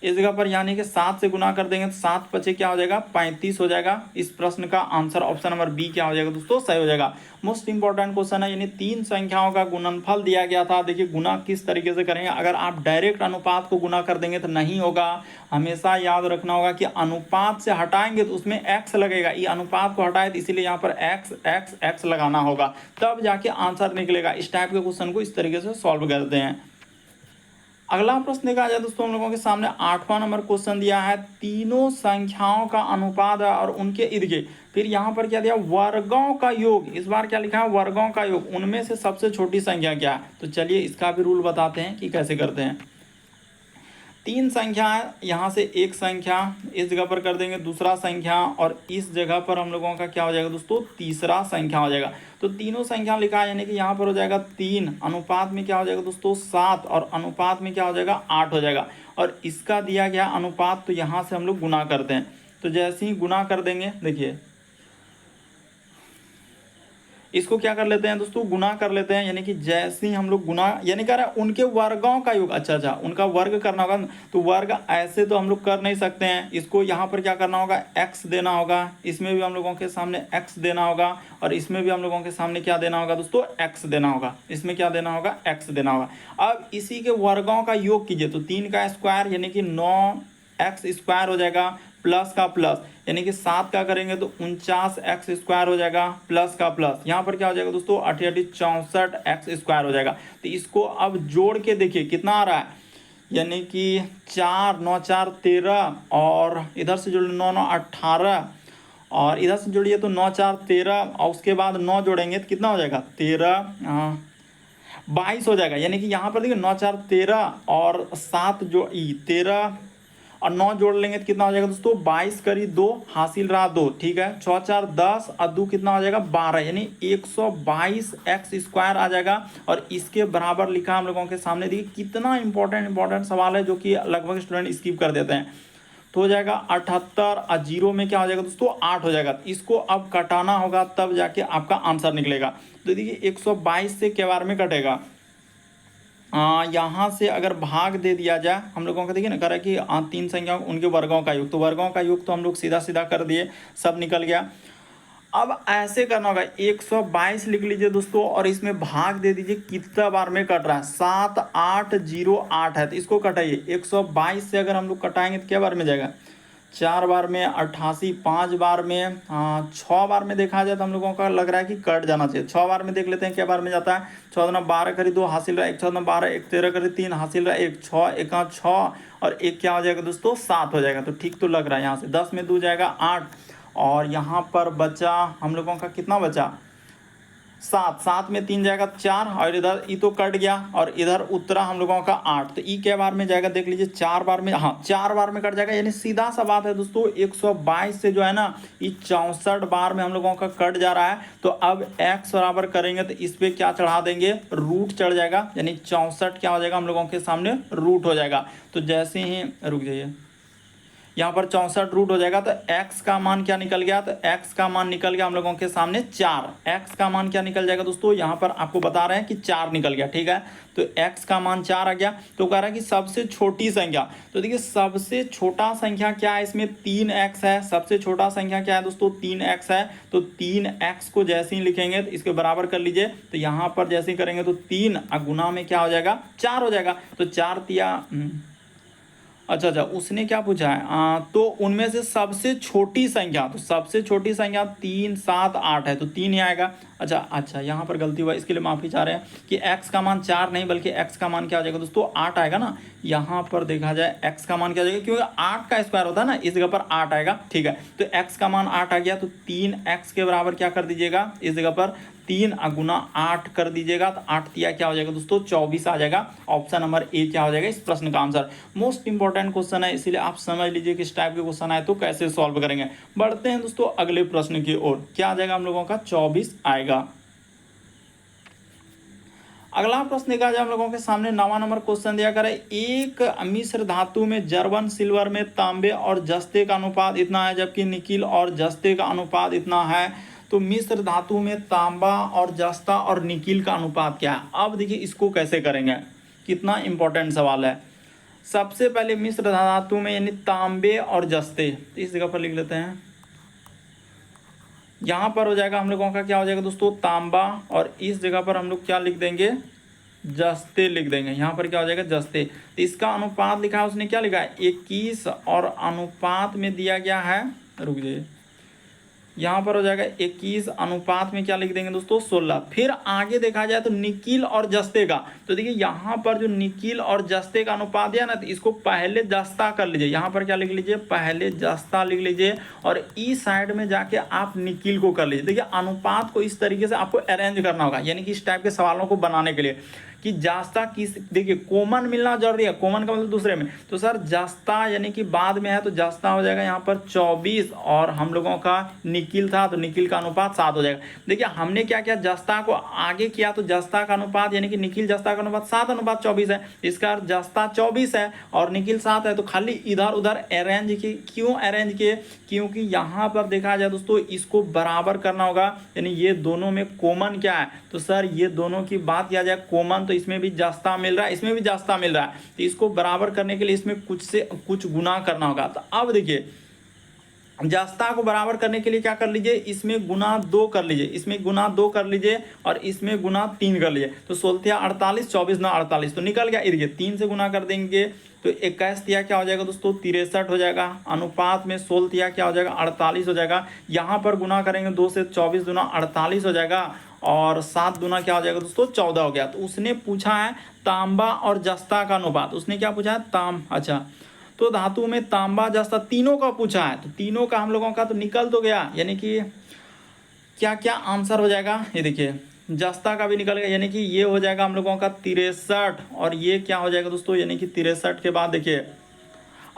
इस जगह पर। यानी कि 7 से गुना कर देंगे तो 7 पचे क्या हो जाएगा, 35 हो जाएगा। इस प्रश्न का आंसर ऑप्शन नंबर बी क्या हो जाएगा दोस्तों, सही हो जाएगा। मोस्ट इंपॉर्टेंट क्वेश्चन है, यानी 3 संख्याओं का गुणनफल दिया गया था। देखिए गुना किस तरीके से करेंगे, अगर आप डायरेक्ट अनुपात को गुना कर देंगे तो नहीं होगा, हमेशा याद रखना होगा कि अनुपात से हटाएंगे तो उसमें x लगेगा, ये अनुपात को हटाए तो इसीलिए यहाँ पर x लगाना होगा, तब जाके आंसर निकलेगा। इस टाइप के क्वेश्चन को इस तरीके से सॉल्व करते हैं। अगला प्रश्न देखा जाए दोस्तों, हम लोगों के सामने 8वां नंबर क्वेश्चन दिया है, तीनों संख्याओं का अनुपात है और उनके इर्द गिर्द, फिर यहाँ पर क्या दिया, वर्गों का योग। इस बार क्या लिखा है, वर्गों का योग, उनमें से सबसे छोटी संख्या क्या है। तो चलिए इसका भी रूल बताते हैं कि कैसे करते हैं। 3 संख्या है, यहाँ से एक संख्या इस जगह पर कर देंगे, दूसरा संख्या, और इस जगह पर हम लोगों का क्या हो जाएगा दोस्तों, तीसरा संख्या हो जाएगा। तो तीनों संख्या लिखा है, यानी कि यहाँ पर हो जाएगा 3, अनुपात में क्या हो जाएगा दोस्तों 7, और अनुपात में क्या हो जाएगा 8 हो जाएगा। और इसका दिया गया अनुपात, तो यहाँ से हम लोग गुना करते हैं। तो जैसे ही गुना कर देंगे, देखिए इसको क्या कर लेते हैं दोस्तों, गुना कर लेते हैं, यानी कि जैसे ही हम लोग गुना, यानी कह रहे हैं उनके वर्गों का योग। अच्छा, उनका वर्ग करना होगा, तो वर्ग ऐसे तो हम लोग कर नहीं सकते हैं, इसको यहाँ पर क्या करना होगा, x देना होगा, इसमें भी हम लोगों के सामने x देना होगा, और इसमें भी हम लोगों के सामने क्या देना होगा दोस्तों, x देना होगा, इसमें क्या देना होगा, x देना होगा। अब इसी के वर्गों का योग कीजिए, तो 3 का स्क्वायर यानी कि 9x² हो जाएगा, प्लस का प्लस, यानी कि 7 का करेंगे तो 49x² हो जाएगा, प्लस का प्लस, यहाँ पर क्या हो जाएगा दोस्तों, 64x² हो जाएगा। तो इसको अब जोड़ के देखिए कितना आ रहा है, यानी कि 4 9 4 13, और इधर से जोड़ 9 9 18, और इधर से जोड़िए तो 9 4 13, और उसके बाद 9 जोड़ेंगे तो कितना हो जाएगा, 13 22 हो जाएगा। यानी कि यहाँ पर देखिए 9 4 13 और 7 जो 13 और 9 जोड़ लेंगे तो कितना हो जाएगा दोस्तों, 22 करी 2, हासिल रहा 2, ठीक है, 6 4 10 और 2 कितना हो जाएगा 12, यानी 122x² आ जाएगा। और इसके बराबर लिखा हम लोगों के सामने, देखिए कितना इंपॉर्टेंट सवाल है, जो कि लगभग स्टूडेंट स्किप कर देते हैं। तो हो जाएगा 78, और 0 में क्या हो जाएगा दोस्तों, 8 हो जाएगा। इसको अब कटाना होगा, तब जाके आपका आंसर निकलेगा। तो देखिए 122 से क्या बार में कटेगा, यहाँ से अगर भाग दे दिया जाए, हम लोगों का देखिए ना, करा कि 3 संख्या उनके वर्गों का योग, तो वर्गों का योग तो हम लोग सीधा सीधा कर दिए, सब निकल गया। अब ऐसे करना होगा, 122 लिख लीजिए दोस्तों, और इसमें भाग दे दीजिए कितना बार में कट रहा है, 7 8 0 8 है, तो इसको कटाइए। 122 से अगर हम लोग कटाएंगे तो क्या बार में जाएगा, 4 बार में 88, 5 बार में, 6 बार में देखा जाए तो हम लोगों का लग रहा है कि कट जाना चाहिए। 6 बार में देख लेते हैं क्या बार में जाता है, 6 दूना 12 करी 2, हासिल रहा 1, 6 दूना 12, 1 13 करी 3, हासिल रहा 1, 6 1 6, और 1 क्या हो जाएगा दोस्तों, 7 हो जाएगा। तो ठीक तो लग रहा है, यहाँ से 10 में 2 जाएगा 8, और यहाँ पर बचा हम लोगों का कितना बचा, 7, 7 में 3 जाएगा 4, और इधर ई तो कट गया, और इधर उत्तरा हम लोगों का 8, तो ई के बार में जाएगा देख लीजिए, 4 बार में, हाँ 4 बार में कट जाएगा। यानी सीधा सा बात है दोस्तों, 122 से जो है ना, ये 64 बार में हम लोगों का कट जा रहा है। तो अब x बराबर करेंगे तो इस पर क्या चढ़ा देंगे, रूट चढ़ जाएगा, यानी 64 क्या हो जाएगा हम लोगों के सामने, रूट हो जाएगा। तो जैसे ही, रुक जाइए, यहाँ पर 64 रूट हो जाएगा, तो x का मान क्या निकल गया, तो x का मान निकल गया हम लोगों के सामने 4। x का मान क्या निकल जाएगा दोस्तों, यहाँ पर आपको बता रहे हैं कि 4 निकल गया, ठीक है। तो x का मान 4 आ गया। तो कह रहा है कि सबसे छोटी संख्या, तो देखिए सबसे छोटा संख्या क्या है, इसमें 3x है, सबसे छोटा संख्या क्या है दोस्तों, 3x है। तो 3x को जैसे ही लिखेंगे तो इसके बराबर कर लीजिए, तो यहाँ पर जैसे ही करेंगे तो 3 गुना में क्या हो जाएगा, 4 हो जाएगा। तो 4 तिया अच्छा, उसने क्या पूछा है, तो उनमें से सबसे छोटी संख्या, तो सबसे छोटी संख्या 3, 7, 8 है, तो 3 ही आएगा। अच्छा, यहाँ पर गलती हुआ, इसके लिए माफ़ी चाह रहे हैं कि x का मान 4 नहीं बल्कि x का मान क्या हो जाएगा दोस्तों, 8 आएगा ना। यहाँ पर देखा जाए x का मान क्या हो जाएगा, क्योंकि 8 का स्क्वायर होता है ना, इस जगह पर 8 आएगा। ठीक है, तो x का मान 8 आ गया, तो 3x के बराबर क्या कर दीजिएगा, इस जगह पर 3 गुना 8 कर दीजिएगा, तो 8 तिया क्या हो जाएगा दोस्तों, 24 आ जाएगा। ऑप्शन नंबर ए क्या हो जाएगा इस प्रश्न का आंसर। मोस्ट इंपॉर्टेंट क्वेश्चन है, इसीलिए आप समझ लीजिए कि इस टाइप के क्वेश्चन आए तो कैसे सॉल्व करेंगे। बढ़ते हैं दोस्तों अगले प्रश्न की ओर। क्या आ जाएगा हम लोगों का, 24 आएगा। अगला प्रश्न देखा जाए हम लोगों के सामने, 9वां नंबर क्वेश्चन दिया कर एक मिश्र धातु में जर्मन सिल्वर में तांबे और जस्ते का अनुपात इतना है जबकि निकिल और जस्ते का अनुपात इतना है, तो मिश्र धातु में तांबा और जस्ता और निकिल का अनुपात क्या है। अब देखिए इसको कैसे करेंगे, कितना इंपॉर्टेंट सवाल है। सबसे पहले मिश्र धातु में यानी तांबे और जस्ते, तो इस जगह पर लिख लेते हैं। यहाँ पर हो जाएगा हम लोगों का क्या हो जाएगा दोस्तों, तांबा, और इस जगह पर हम लोग क्या लिख देंगे, जस्ते लिख देंगे। यहाँ पर क्या हो जाएगा, जस्ते। तो इसका अनुपात लिखा है, उसने क्या लिखा है 21, और अनुपात में दिया गया है, रुक जाइए, यहाँ पर हो जाएगा 21, अनुपात में क्या लिख देंगे दोस्तों 16। फिर आगे देखा जाए तो निकिल और जस्ते का, तो देखिए यहाँ पर जो निकिल और जस्ते का अनुपात दिया ना, तो इसको पहले जस्ता कर लीजिए। यहाँ पर क्या लिख लीजिए, पहले जस्ता लिख लीजिए, और इस साइड में जाके आप निकिल को कर लीजिए। देखिए अनुपात को इस तरीके से आपको अरेंज करना होगा, यानी कि इस टाइप के सवालों को बनाने के लिए कि जास्ता किस, देखिए कॉमन मिलना जरूरी है, कॉमन का मतलब दूसरे में, तो सर जास्ता यानी कि बाद में है, तो जास्ता हो जाएगा यहाँ पर 24, और हम लोगों का निकिल था तो निकिल का अनुपात 7 हो जाएगा। देखिए हमने क्या किया, जस्ता को आगे किया, तो जस्ता का अनुपात यानी कि निकिल जस्ता का अनुपात 7:24 है। इसका अर्थ जस्ता 24 है और निकिल 7 है, तो खाली इधर उधर अरेंज की। क्यों अरेंज किए, क्योंकि यहाँ पर देखा जाए दोस्तों इसको बराबर करना होगा, यानी ये दोनों में कॉमन क्या है, तो सर ये दोनों की बात किया जाए कॉमन, तो इसमें भी जास्ता मिल रहा है, इसमें भी जास्ता मिल रहा है, तो इसको बराबर करने के लिए इसमें कुछ से कुछ गुना करना होगा। तो अब देखिए जास्ता को बराबर करने के लिए क्या कर लीजिए, इसमें गुना 2 कर लीजिए, इसमें गुना 2 कर लीजिए, और इसमें गुना 3 कर लीजिए, तो 16 48, 24 9 48, तो निकल गया। देखिए 3 से गुना कर देंगे तो 21 तिया क्या हो जाएगा दोस्तों 63 हो जाएगा, अनुपात में 16 तिया क्या हो जाएगा 48 हो जाएगा। यहाँ पर गुना करेंगे 2 से, 24 दूना 48 हो जाएगा, और 7 दूना क्या हो जाएगा दोस्तों 14 हो गया। तो उसने पूछा है तांबा और जस्ता का अनुपात, उसने क्या पूछा है अच्छा, तो धातु में तांबा जस्ता तीनों का पूछा है, तो तीनों का हम लोगों का तो निकल तो गया, यानी कि क्या क्या आंसर हो जाएगा, ये देखिए जस्ता का भी निकल गया, यानी कि ये हो जाएगा हम लोगों का 63, और ये क्या हो जाएगा दोस्तों, यानी कि 63 के बाद देखिए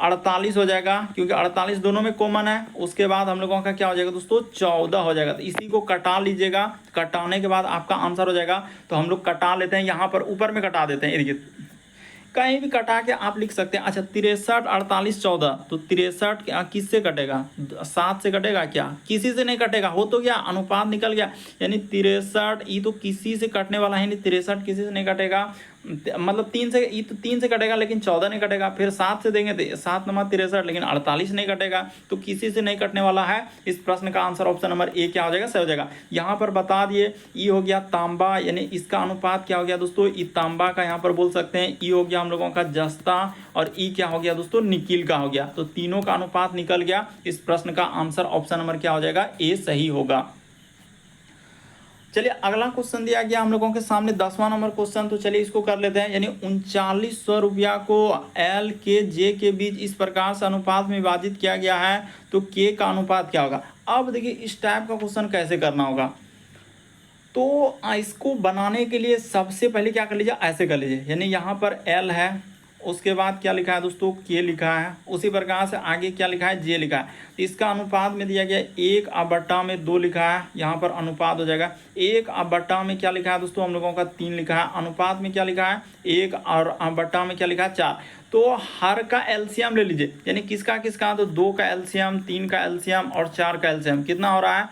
48 हो जाएगा, क्योंकि 48 दोनों में कॉमन है। उसके बाद हम लोगों का क्या हो जाएगा दोस्तों 14 हो जाएगा, तो इसी को कटा लीजिएगा, कटाने के बाद आपका आंसर हो जाएगा। तो हम लोग कटा लेते हैं, यहाँ पर ऊपर में कटा देते हैं, देखिए कहीं भी कटा के आप लिख सकते हैं। अच्छा 63 48 14, तो 63 किससे कटेगा, 7 से कटेगा क्या, किसी से नहीं कटेगा, हो तो गया, अनुपात निकल गया, यानी 63 ये तो किसी से कटने वाला है नहीं, 63 किसी से नहीं कटेगा, मतलब 3 से, ये तो 3 से कटेगा लेकिन 14 नहीं कटेगा। फिर 7 से देंगे तो 7 नंबर 63, लेकिन 48 नहीं कटेगा, तो किसी से नहीं कटने वाला है। इस प्रश्न का आंसर ऑप्शन नंबर ए क्या हो जाएगा, सही हो जाएगा। यहाँ पर बता दिए ई हो गया तांबा, यानी इसका अनुपात क्या हो गया दोस्तों, ई तांबा का यहाँ पर बोल सकते हैं, ई हो गया हम लोगों का जस्ता, और ई क्या हो गया दोस्तों निकिल का हो गया, तो तीनों का अनुपात निकल गया। इस प्रश्न का आंसर ऑप्शन नंबर क्या हो जाएगा, ए सही होगा। चलिए अगला क्वेश्चन दिया गया हम लोगों के सामने 10वां नंबर क्वेश्चन, तो चलिए इसको कर लेते हैं। यानी 3900 रुपया को एल के जे के बीच इस प्रकार से अनुपात में विभाजित किया गया है, तो के का अनुपात क्या होगा। अब देखिए इस टाइप का क्वेश्चन कैसे करना होगा, तो इसको बनाने के लिए सबसे पहले क्या कर लीजिए, ऐसे कर लीजिए, यानी यहाँ पर एल है, उसके बाद क्या लिखा है दोस्तों के लिखा है, उसी प्रकार से आगे क्या लिखा है जे लिखा है, तो इसका अनुपात में दिया गया 1/2 लिखा है, यहाँ पर अनुपात हो जाएगा 1/2 में क्या लिखा है दोस्तों हम लोगों का 3 लिखा है, अनुपात में क्या लिखा है 1 और बट्टा में क्या लिखा है 4। तो हर का एलसीएम ले लीजिए, यानी किसका किसका, तो 2 का एलसीएम, 3 का एलसीएम और 4 का एलसीएम कितना हो रहा है,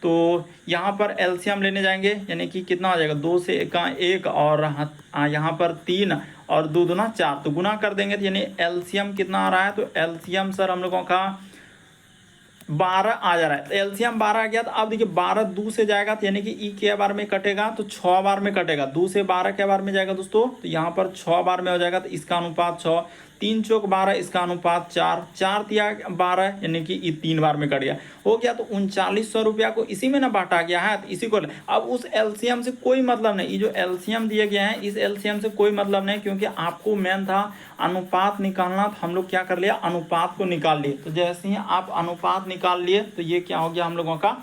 तो यहाँ पर एलसीएम लेने जाएंगे, यानी कि कितना हो जाएगा 2 से 1 का 1, और यहाँ पर 3 और 2 दूना 4, तो गुना कर देंगे, तो यानी एलसीएम कितना आ रहा है, तो एलसीएम सर हम लोगों का 12 आ जा रहा है, तो एलसीएम 12 आ गया। तो अब देखिए 12 2 से जाएगा, तो यानी कि ई के बार में कटेगा, तो 6 बार में कटेगा, 2 से 12 के बार में जाएगा दोस्तों, तो यहाँ पर 6 बार में हो जाएगा, तो इसका अनुपात 6। 3 चौक 12, इसका अनुपात 4, 4 तिया 12, यानी कि ये 3 बार में कट गया, हो गया। तो 3900 रुपया को इसी में ना बांटा गया है, तो इसी को अब उस एलसीएम से कोई मतलब नहीं, ये जो एलसीएम दिए गए हैं इस एलसीएम से कोई मतलब नहीं, क्योंकि आपको मेन था अनुपात निकालना, तो हम लोग क्या कर लिया, अनुपात को निकाल लिए। तो जैसे ही आप अनुपात निकाल लिए तो ये क्या हो गया हम लोगों का,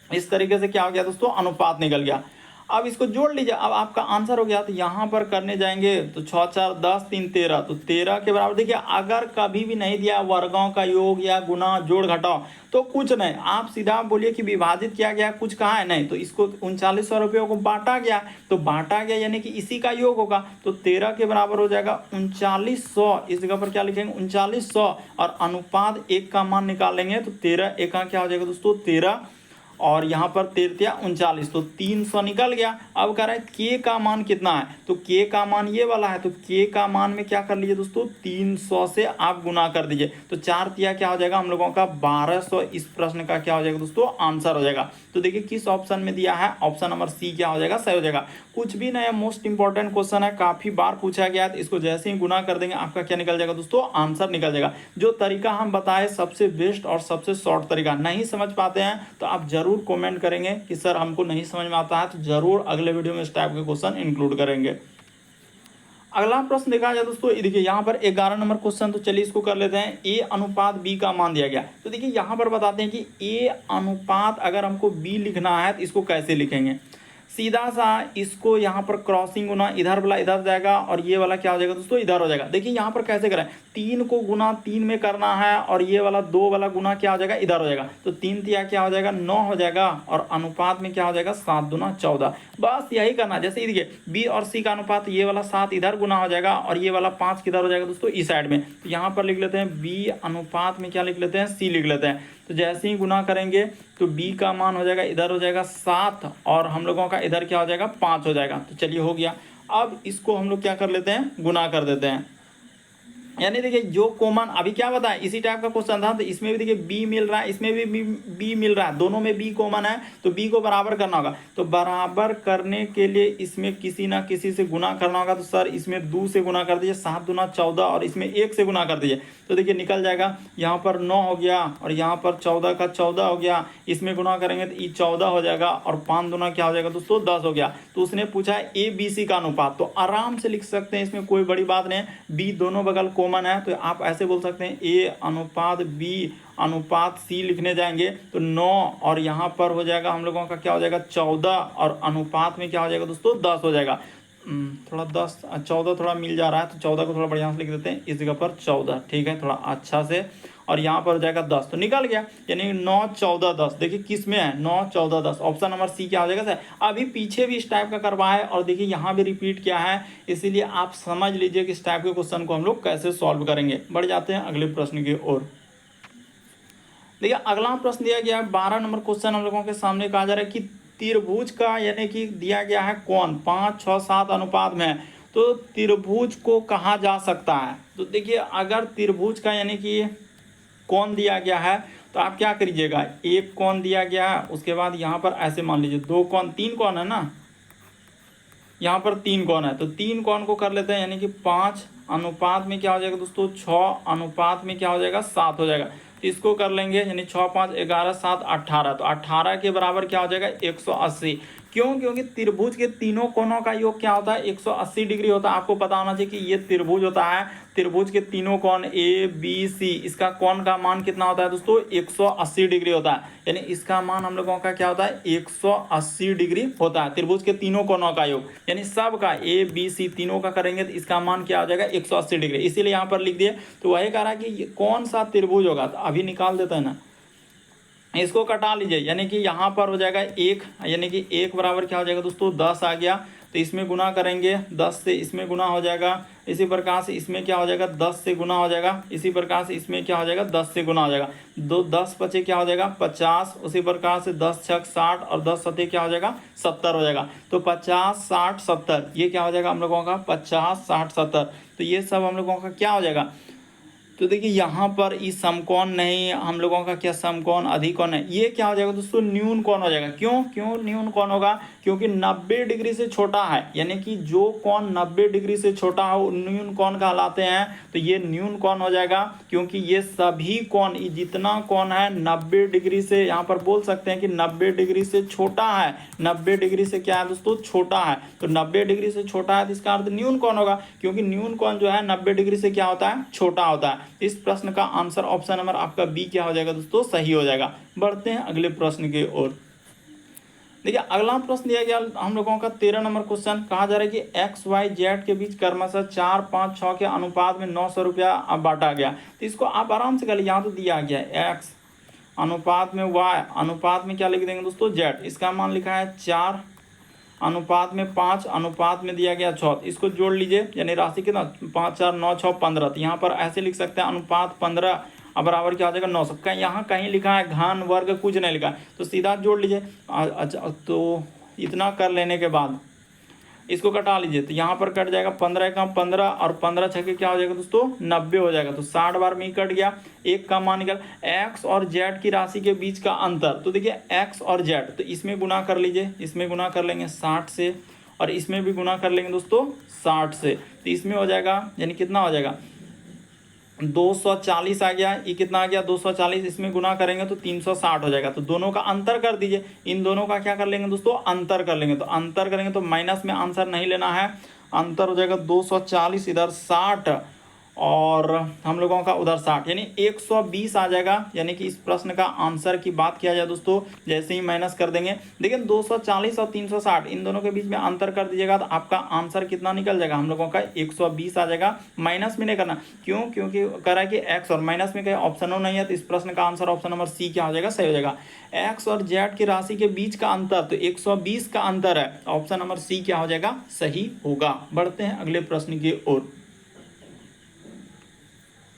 इस तरीके से क्या हो गया दोस्तों, अनुपात निकल गया। अब इसको जोड़ लीजिए, अब आपका आंसर हो गया। तो यहाँ पर करने जाएंगे तो 6 4 10 3 13, तो 13 के बराबर। देखिए अगर कभी भी नहीं दिया वर्गों का योग या गुना जोड़ घटाओ तो कुछ नहीं, आप सीधा बोलिए कि विभाजित किया गया, कुछ कहा है नहीं। तो इसको 3900 रुपये को बांटा गया, तो बांटा गया यानी कि इसी का योग होगा। तो 13 के बराबर हो जाएगा 3900, इस जगह पर क्या लिखेंगे 3900, और अनुपात 1 का मान निकालेंगे तो 13 1 का क्या हो जाएगा दोस्तों 13, और यहाँ पर 13 39, तो 300 निकल गया। अब कह रहा है के का मान कितना है, तो के का मान ये वाला है, तो के का मान में क्या कर लीजिए दोस्तों 300 से आप गुना कर दीजिए। तो 4 तिया क्या हो जाएगा हम लोगों का 1200, इस प्रश्न का क्या हो जाएगा दोस्तों आंसर हो जाएगा। तो देखिए किस ऑप्शन में दिया है, ऑप्शन नंबर सी क्या हो जाएगा, सही हो जाएगा। कुछ भी नहीं, मोस्ट इंपॉर्टेंट क्वेश्चन है, काफी बार पूछा गया है। तो इसको जैसे ही गुना कर देंगे आपका क्या निकल जाएगा दोस्तों, आंसर निकल जाएगा। जो तरीका हम बताए सबसे बेस्ट और सबसे शॉर्ट तरीका, नहीं समझ पाते हैं तो आप जरूर कमेंट करेंगे कि सर हमको नहीं समझ में आता है, तो जरूर अगले वीडियो में इस टाइप के क्वेश्चन इंक्लूड करेंगे। अगला प्रश्न देखा जाए दोस्तों, देखिए यहाँ पर 11 नंबर क्वेश्चन, तो चलिए इसको कर लेते हैं। ए अनुपात बी का मान दिया गया, तो देखिए यहाँ पर बताते हैं कि ए अनुपात अगर हमको बी लिखना है तो इसको कैसे लिखेंगे। सीधा सा इसको यहाँ पर क्रॉसिंग गुना, इधर वाला इधर जाएगा और ये वाला क्या हो जाएगा दोस्तों इधर हो जाएगा। देखिए यहाँ पर कैसे करें, 3 को गुना 3 में करना है और ये वाला 2 वाला गुना क्या हो जाएगा इधर हो जाएगा। तो 3 तिया क्या हो जाएगा 9 हो जाएगा, और अनुपात में क्या हो जाएगा 7 दूना 14। बस यही करना। जैसे देखिए बी और सी का अनुपात, ये वाला 7 इधर गुना हो जाएगा और ये वाला 5 किधर हो जाएगा दोस्तों इस साइड में। तो यहाँ पर लिख लेते हैं बी अनुपात में क्या लिख लेते हैं, सी लिख लेते हैं। तो जैसे ही गुना करेंगे तो b का मान हो जाएगा इधर हो जाएगा 7, और हम लोगों का इधर क्या हो जाएगा 5 हो जाएगा। तो चलिए हो गया। अब इसको हम लोग क्या कर लेते हैं, गुना कर देते हैं। यानी देखिए जो कॉमन अभी क्या बताया, इसी टाइप का क्वेश्चन था, तो इसमें भी देखिए बी मिल रहा है, इसमें भी बी मिल रहा है, दोनों में बी कॉमन है, तो बी को बराबर करना होगा। तो बराबर करने के लिए इसमें किसी ना किसी से गुना करना होगा। तो सर इसमें 2 से गुना कर दीजिए, 7 दूना 14, और इसमें 1 से गुना कर दीजिए। तो देखिए निकल जाएगा, यहाँ पर 9 हो गया और यहाँ पर 14 का 14 हो गया, इसमें गुना करेंगे तो ये 14 हो जाएगा, और 5 दूना क्या हो जाएगा दोस्तों 10 हो गया। तो उसने पूछा है ए बी सी का अनुपात, तो आराम से लिख सकते हैं, इसमें कोई बड़ी बात नहीं है। बी दोनों बगल कॉमन है, तो आप ऐसे बोल सकते हैं ए अनुपात बी अनुपात सी लिखने जाएंगे तो 9, और यहाँ पर हो जाएगा हम लोगों का क्या हो जाएगा 14, और अनुपात में क्या हो जाएगा दोस्तों 10 हो जाएगा। थोड़ा 10 14 थोड़ा मिल जा रहा है, तो 14 को थोड़ा बढ़िया से लिख देते हैं, इस जगह पर 14, ठीक है, थोड़ा अच्छा से, और यहाँ पर हो जाएगा 10, तो निकल गया। यानी 9 14 10, देखिए किस में है 9 14 10, ऑप्शन नंबर सी क्या हो जाएगा सर। अभी पीछे भी इस टाइप का करवाया है और देखिए यहाँ भी रिपीट किया है, इसीलिए आप समझ लीजिए कि इस टाइप के क्वेश्चन को हम लोग कैसे सॉल्व करेंगे। बढ़ जाते हैं अगले प्रश्न की ओर। देखिए अगला प्रश्न दिया गया है 12 नंबर क्वेश्चन हम लोगों के सामने कहा जा रहा है कि त्रिभुज का यानी कि दिया गया है कोण 5 6 7 अनुपात में है, तो त्रिभुज को कहा जा सकता है। तो देखिए अगर त्रिभुज का यानी कि कोण दिया गया है तो आप क्या करिएगा, एक कोण दिया गया है, उसके बाद यहाँ पर ऐसे मान लीजिए 2 कोण 3 कोण है ना, यहाँ पर 3 कोण है, तो 3 कोण को कर लेते हैं, यानी कि 5 अनुपात में क्या हो जाएगा दोस्तों 6 अनुपात में क्या हो जाएगा 7 हो जाएगा। तो इसको कर लेंगे, यानी 6 5 11 7 18, तो 18 के बराबर क्या हो जाएगा 180। क्यों, क्योंकि त्रिभुज के तीनों कोणों का योग क्या होता है 180 डिग्री होता है। आपको पता होना चाहिए कि ये त्रिभुज होता है, त्रिभुज के तीनों कोण ए बी सी, इसका कोण का मान कितना होता है दोस्तों 180 डिग्री होता है। यानी इसका मान हम लोगों का क्या होता है 180 डिग्री होता है, त्रिभुज के तीनों कोणों का योग, यानी सब का ए बी सी तीनों का करेंगे तो इसका मान क्या हो जाएगा 180 डिग्री, इसीलिए यहाँ पर लिख दिए। तो वही कह रहा है कि कौन सा त्रिभुज होगा, तो अभी निकाल देता है ना, इसको कटा लीजिए, यानी कि यहाँ पर हो जाएगा 1, यानी कि 1 बराबर क्या हो जाएगा दोस्तों 10 आ गया, तो इसमें गुना करेंगे 10 से, इसमें गुना हो जाएगा, इसी प्रकार से इसमें क्या हो जाएगा 10 से गुना हो जाएगा, इसी प्रकार से इसमें क्या हो जाएगा 10 से गुना हो जाएगा, 10 बचे क्या हो जाएगा 50, उसी प्रकार से 10 छक 60 और 10 सते क्या हो जाएगा 70 हो जाएगा। तो 50 60 70 ये क्या हो जाएगा हम लोगों का 50 60 70, तो ये सब हम लोगों का क्या हो जाएगा तो देखिए यहाँ पर ई समकोण नहीं, हम लोगों का क्या समकोण अधिकोण है, ये क्या हो जाएगा दोस्तों न्यून कोण हो जाएगा। क्यों न्यून कोण होगा, क्योंकि 90 डिग्री से छोटा है, यानी कि जो कोण 90 डिग्री से छोटा हो न्यून कोण कहलाते हैं। तो ये न्यून कोण हो जाएगा, क्योंकि ये सभी कोण, जितना कोण है 90 डिग्री से, यहाँ पर बोल सकते हैं कि 90 डिग्री से छोटा है। 90 डिग्री से क्या है दोस्तों, छोटा है। तो 90 डिग्री से छोटा है तो इसका अर्थ न्यून कोण होगा, क्योंकि न्यून कोण जो है 90 डिग्री से क्या होता है, छोटा होता है। इस प्रश्न का आंसर ऑप्शन नंबर आपका बी क्या हो जाएगा दोस्तों, सही हो जाएगा। बढ़ते हैं अगले प्रश्न की ओर। देखिए अगला प्रश्न दिया गया हम लोगों का 13 नंबर क्वेश्चन। कहा जा रहा है कि एक्स वाई जेड के बीच क्रमशः 4, 5, 6 के अनुपात में 900 रुपया बांटा गया। तो इसको आप आराम से कर लीजिए, यहाँ तो दिया गया है एक्स अनुपात में वाई अनुपात में क्या लिख देंगे दोस्तों, जेड। इसका मान लिखा है 4 अनुपात में 5 अनुपात में दिया गया 6। इसको जोड़ लीजिए, यानी राशि कितना 5, 4, 9, 6, 15। तो यहाँ पर ऐसे लिख सकते हैं अनुपात 15 बराबर क्या हो जाएगा 900। यहाँ कहीं लिखा है घन वर्ग कुछ नहीं लिखा है, तो सीधा जोड़ लीजिए। अच्छा तो इतना कर लेने के बाद इसको कटा लीजिए, तो यहाँ पर कट जाएगा 15 का 15 और 15 छके क्या हो जाएगा दोस्तों 90 हो जाएगा। तो 60 बार में ही कट गया, एक का मान निकल। एक्स और जेड की राशि के बीच का अंतर, तो देखिए एक्स और जेड, तो इसमें गुना कर लीजिए, इसमें गुना कर लेंगे 60 से और इसमें भी गुना कर लेंगे दोस्तों 60 से। तो इसमें हो जाएगा यानी कितना हो जाएगा 240 आ गया। ये कितना आ गया 240, इसमें गुना करेंगे तो 360 हो जाएगा। तो दोनों का अंतर कर दीजिए, इन दोनों का क्या कर लेंगे दोस्तों, अंतर कर लेंगे। तो अंतर करेंगे तो माइनस में आंसर नहीं लेना है, अंतर हो जाएगा 240 इधर 60 और हम लोगों का उधर 60, यानी 120 आ जाएगा। यानी कि इस प्रश्न का आंसर की बात किया जाए दोस्तों, जैसे ही माइनस कर देंगे, देखिए 240 और 360 इन दोनों के बीच में अंतर कर दीजिएगा तो आपका आंसर कितना निकल जाएगा, हम लोगों का 120 आ जाएगा। माइनस में नहीं करना, क्योंकि कह रहा है कि एक्स और माइनस में कहीं ऑप्शनों नहीं है, तो इस प्रश्न का आंसर ऑप्शन नंबर सी क्या हो जाएगा, सही हो जाएगा। एक्स और जेड की राशि के बीच का अंतर तो 120 का अंतर है, ऑप्शन नंबर सी क्या हो जाएगा, सही होगा। बढ़ते हैं अगले प्रश्न की ओर।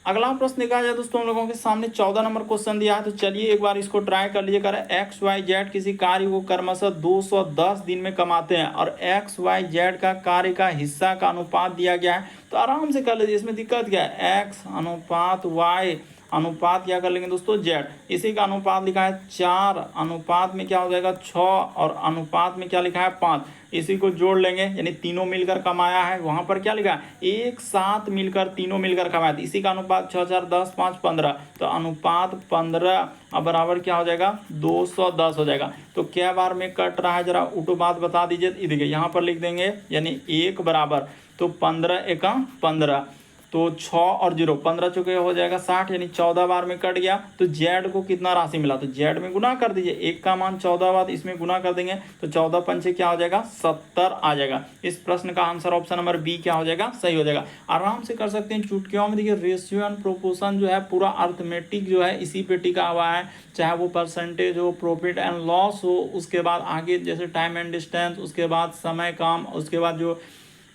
अगला प्रश्न देखा जाए दोस्तों, हम लोगों के सामने 14 नंबर क्वेश्चन दिया है। तो चलिए एक बार इसको ट्राई कर लीजिए। करें एक्स वाई जेड किसी कार्य को क्रमशः 210 दिन में कमाते हैं और एक्स वाई जेड का कार्य का हिस्सा का अनुपात दिया गया है। तो आराम से कर लीजिए, इसमें दिक्कत क्या है, एक्स अनुपात वाई अनुपात क्या कर लेंगे दोस्तों जेड। इसी का अनुपात लिखा है 4 अनुपात में क्या हो जाएगा 6 और अनुपात में क्या लिखा है 5। इसी को जोड़ लेंगे, यानी तीनों मिलकर कमाया है। वहां पर क्या लिखा है, एक साथ मिलकर तीनों मिलकर कमाया। इसी का अनुपात 6, 4, 10, 5, 15। तो अनुपात 15 बराबर क्या हो जाएगा 210 हो जाएगा। तो क्या बार में कट रहा है, जरा उल्टो बात बता दीजिए। देखिए यहाँ पर लिख देंगे, यानी 1 बराबर तो 15 एका 15, तो 6 और 0 15 चुके हो जाएगा 60, यानी 14 बार में कट गया। तो जेड को कितना राशि मिला, तो जेड में गुना कर दीजिए, एक का मान 14 बार इसमें गुना कर देंगे तो 14 पंचे क्या हो जाएगा 70 आ जाएगा। इस प्रश्न का आंसर ऑप्शन नंबर बी क्या हो जाएगा, सही हो जाएगा। आराम से कर सकते हैं चुटकियों में। देखिए रेशियो एंड प्रोपोर्शन जो है पूरा अर्थमेटिक जो है इसी पे टिका हुआ है, चाहे वो परसेंटेज हो, प्रॉफिट एंड लॉस हो, उसके बाद आगे जैसे टाइम एंड डिस्टेंस, उसके बाद समय काम, उसके बाद जो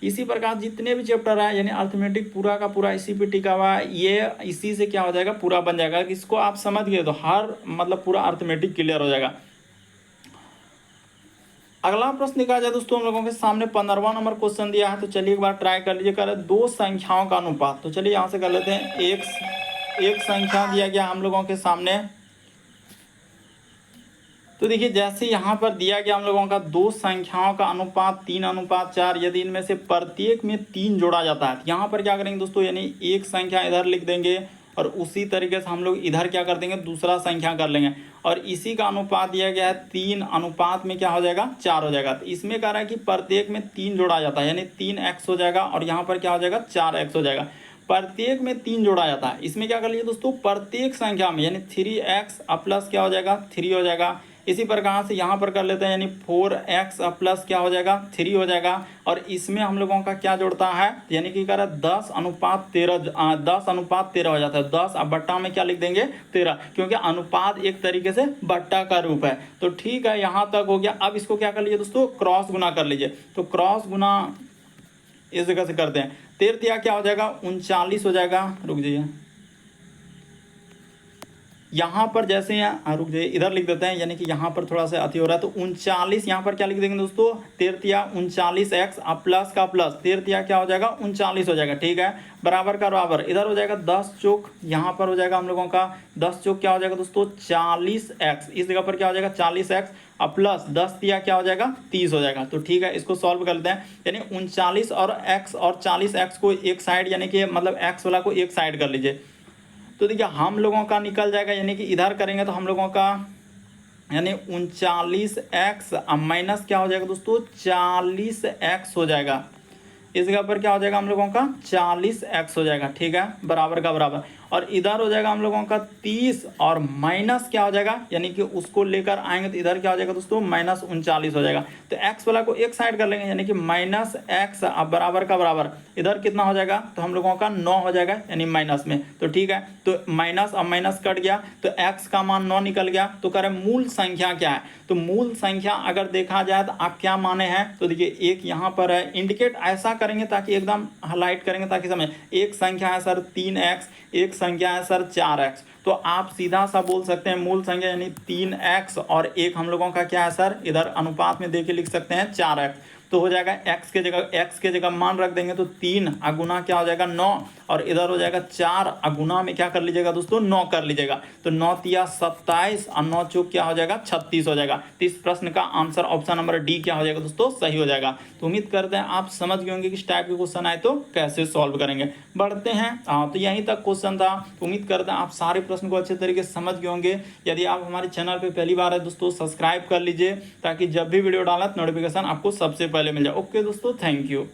इसी प्रकार जितने भी चैप्टर है, यानी अर्थमेटिक पूरा का पूरा इसी पे टिका हुआ है। ये इसी से क्या हो जाएगा पूरा बन जाएगा। इसको आप समझ गए तो हर मतलब पूरा अर्थमेटिक क्लियर हो जाएगा। अगला प्रश्न देखा जाए दोस्तों, हम लोगों के सामने 15वां नंबर क्वेश्चन दिया है। तो चलिए एक बार ट्राई कर लीजिए। कर दो संख्याओं का अनुपात, तो चलिए यहाँ से कर लेते हैं। एक संख्या दिया गया हम लोगों के सामने, तो देखिए जैसे यहाँ पर दिया गया हम लोगों का दो संख्याओं का अनुपात 3:4, यदि इनमें से प्रत्येक में 3 जोड़ा जाता है, यहाँ पर क्या करेंगे दोस्तों, यानी एक संख्या इधर लिख देंगे और उसी तरीके से हम लोग इधर क्या कर देंगे दूसरा संख्या कर लेंगे। और इसी का अनुपात दिया गया है 3 अनुपात में क्या हो जाएगा 4 हो जाएगा। तो इसमें कह रहा है कि प्रत्येक में 3 जोड़ा जाता है, यानी 3x हो जाएगा और यहाँ पर क्या हो जाएगा 4x हो जाएगा। प्रत्येक में 3 जोड़ा जाता है, इसमें क्या कर लीजिए दोस्तों प्रत्येक संख्या में, यानी 3x प्लस क्या हो जाएगा 3 हो जाएगा। इसी प्रकार से यहाँ पर कर लेते हैं, यानी 4x प्लस क्या हो जाएगा 3 हो जाएगा। और इसमें हम लोगों का क्या जोड़ता है, यानी कि कह रहा है 10:13 हो जाता है। 10 अब बट्टा में क्या लिख देंगे 13, क्योंकि अनुपात एक तरीके से बट्टा का रूप है। तो ठीक है, यहाँ तक हो गया। अब इसको क्या कर लीजिए दोस्तों क्रॉस गुना कर लीजिए। तो क्रॉस गुना इस जगह से करते हैं, 13 क्या हो जाएगा 39 हो जाएगा। रुक जाइए, यहाँ पर जैसे यहाँ रुक जाइए, इधर लिख देते हैं, यानी कि यहाँ पर थोड़ा सा अति हो रहा है, तो 39 यहाँ पर क्या लिख देंगे दोस्तों, 13 39x अब प्लस का प्लस 13 क्या हो जाएगा 39 हो जाएगा, ठीक है, बराबर का बराबर, इधर हो जाएगा 10 चौक, यहाँ पर हो जाएगा हम लोगों का 10 चौक क्या हो जाएगा दोस्तों 40x, इस जगह पर क्या हो जाएगा 40x अब प्लस 10 दिया क्या हो जाएगा 30 हो जाएगा। तो ठीक है, इसको सॉल्व कर लेते हैं, यानी 39 और x और 40x को एक साइड, यानी कि मतलब x वाला को एक साइड कर लीजिए। तो देखिए हम लोगों का निकल जाएगा, यानी कि इधर करेंगे तो हम लोगों का यानी 39x अब माइनस क्या हो जाएगा दोस्तों 40x हो जाएगा, इस जगह पर क्या हो जाएगा हम लोगों का 40x हो जाएगा, ठीक है, बराबर का बराबर, और इधर हो जाएगा हम लोगों का 30 और माइनस क्या हो जाएगा, यानी कि उसको लेकर आएंगे तो इधर क्या हो जाएगा दोस्तों -39 हो जाएगा। तो x वाला को एक साइड कर लेंगे, यानी कि -x अब बराबर का बराबर, इधर कितना हो जाएगा तो हम लोगों का 9 हो जाएगा, यानी माइनस में। तो ठीक है, तो माइनस अब माइनस कट गया तो x का मान 9 निकल गया। तो कह रहे मूल संख्या क्या है, तो मूल संख्या अगर देखा जाए तो आप क्या माने हैं, तो देखिए एक यहाँ पर है, इंडिकेट ऐसा करेंगे ताकि एकदम हाईलाइट करेंगे ताकि समझ, एक संख्या है सर 3x, एक संख्या है सर 4x, तो आप सीधा सा बोल सकते हैं मूल संख्या यानी 3x और एक हम लोगों का क्या है सर, इधर अनुपात में देके लिख सकते हैं 4x। तो हो जाएगा x के जगह मान रख देंगे तो 3 अगुना क्या हो जाएगा 9, और इधर हो जाएगा 4 अगुना में क्या कर लीजिएगा दोस्तों 9 कर लीजिएगा। तो 9 तिया 27 और 9 चौक क्या हो जाएगा 36 हो जाएगा। तो इस प्रश्न का आंसर ऑप्शन नंबर डी क्या हो जाएगा दोस्तों, सही हो जाएगा। तो उम्मीद करते हैं आप समझ गए होंगे कि इस टाइप के क्वेश्चन आए तो कैसे सॉल्व करेंगे। बढ़ते हैं, तो यहीं तक क्वेश्चन था। उम्मीद करते हैं आप सारे प्रश्न को अच्छे तरीके से समझ गए होंगे। यदि आप हमारे चैनल पर पहली बार है दोस्तों सब्सक्राइब कर लीजिए ताकि जब भी वीडियो डाला तो नोटिफिकेशन आपको सबसे पहले मिल जाए। ओके दोस्तों, थैंक यू।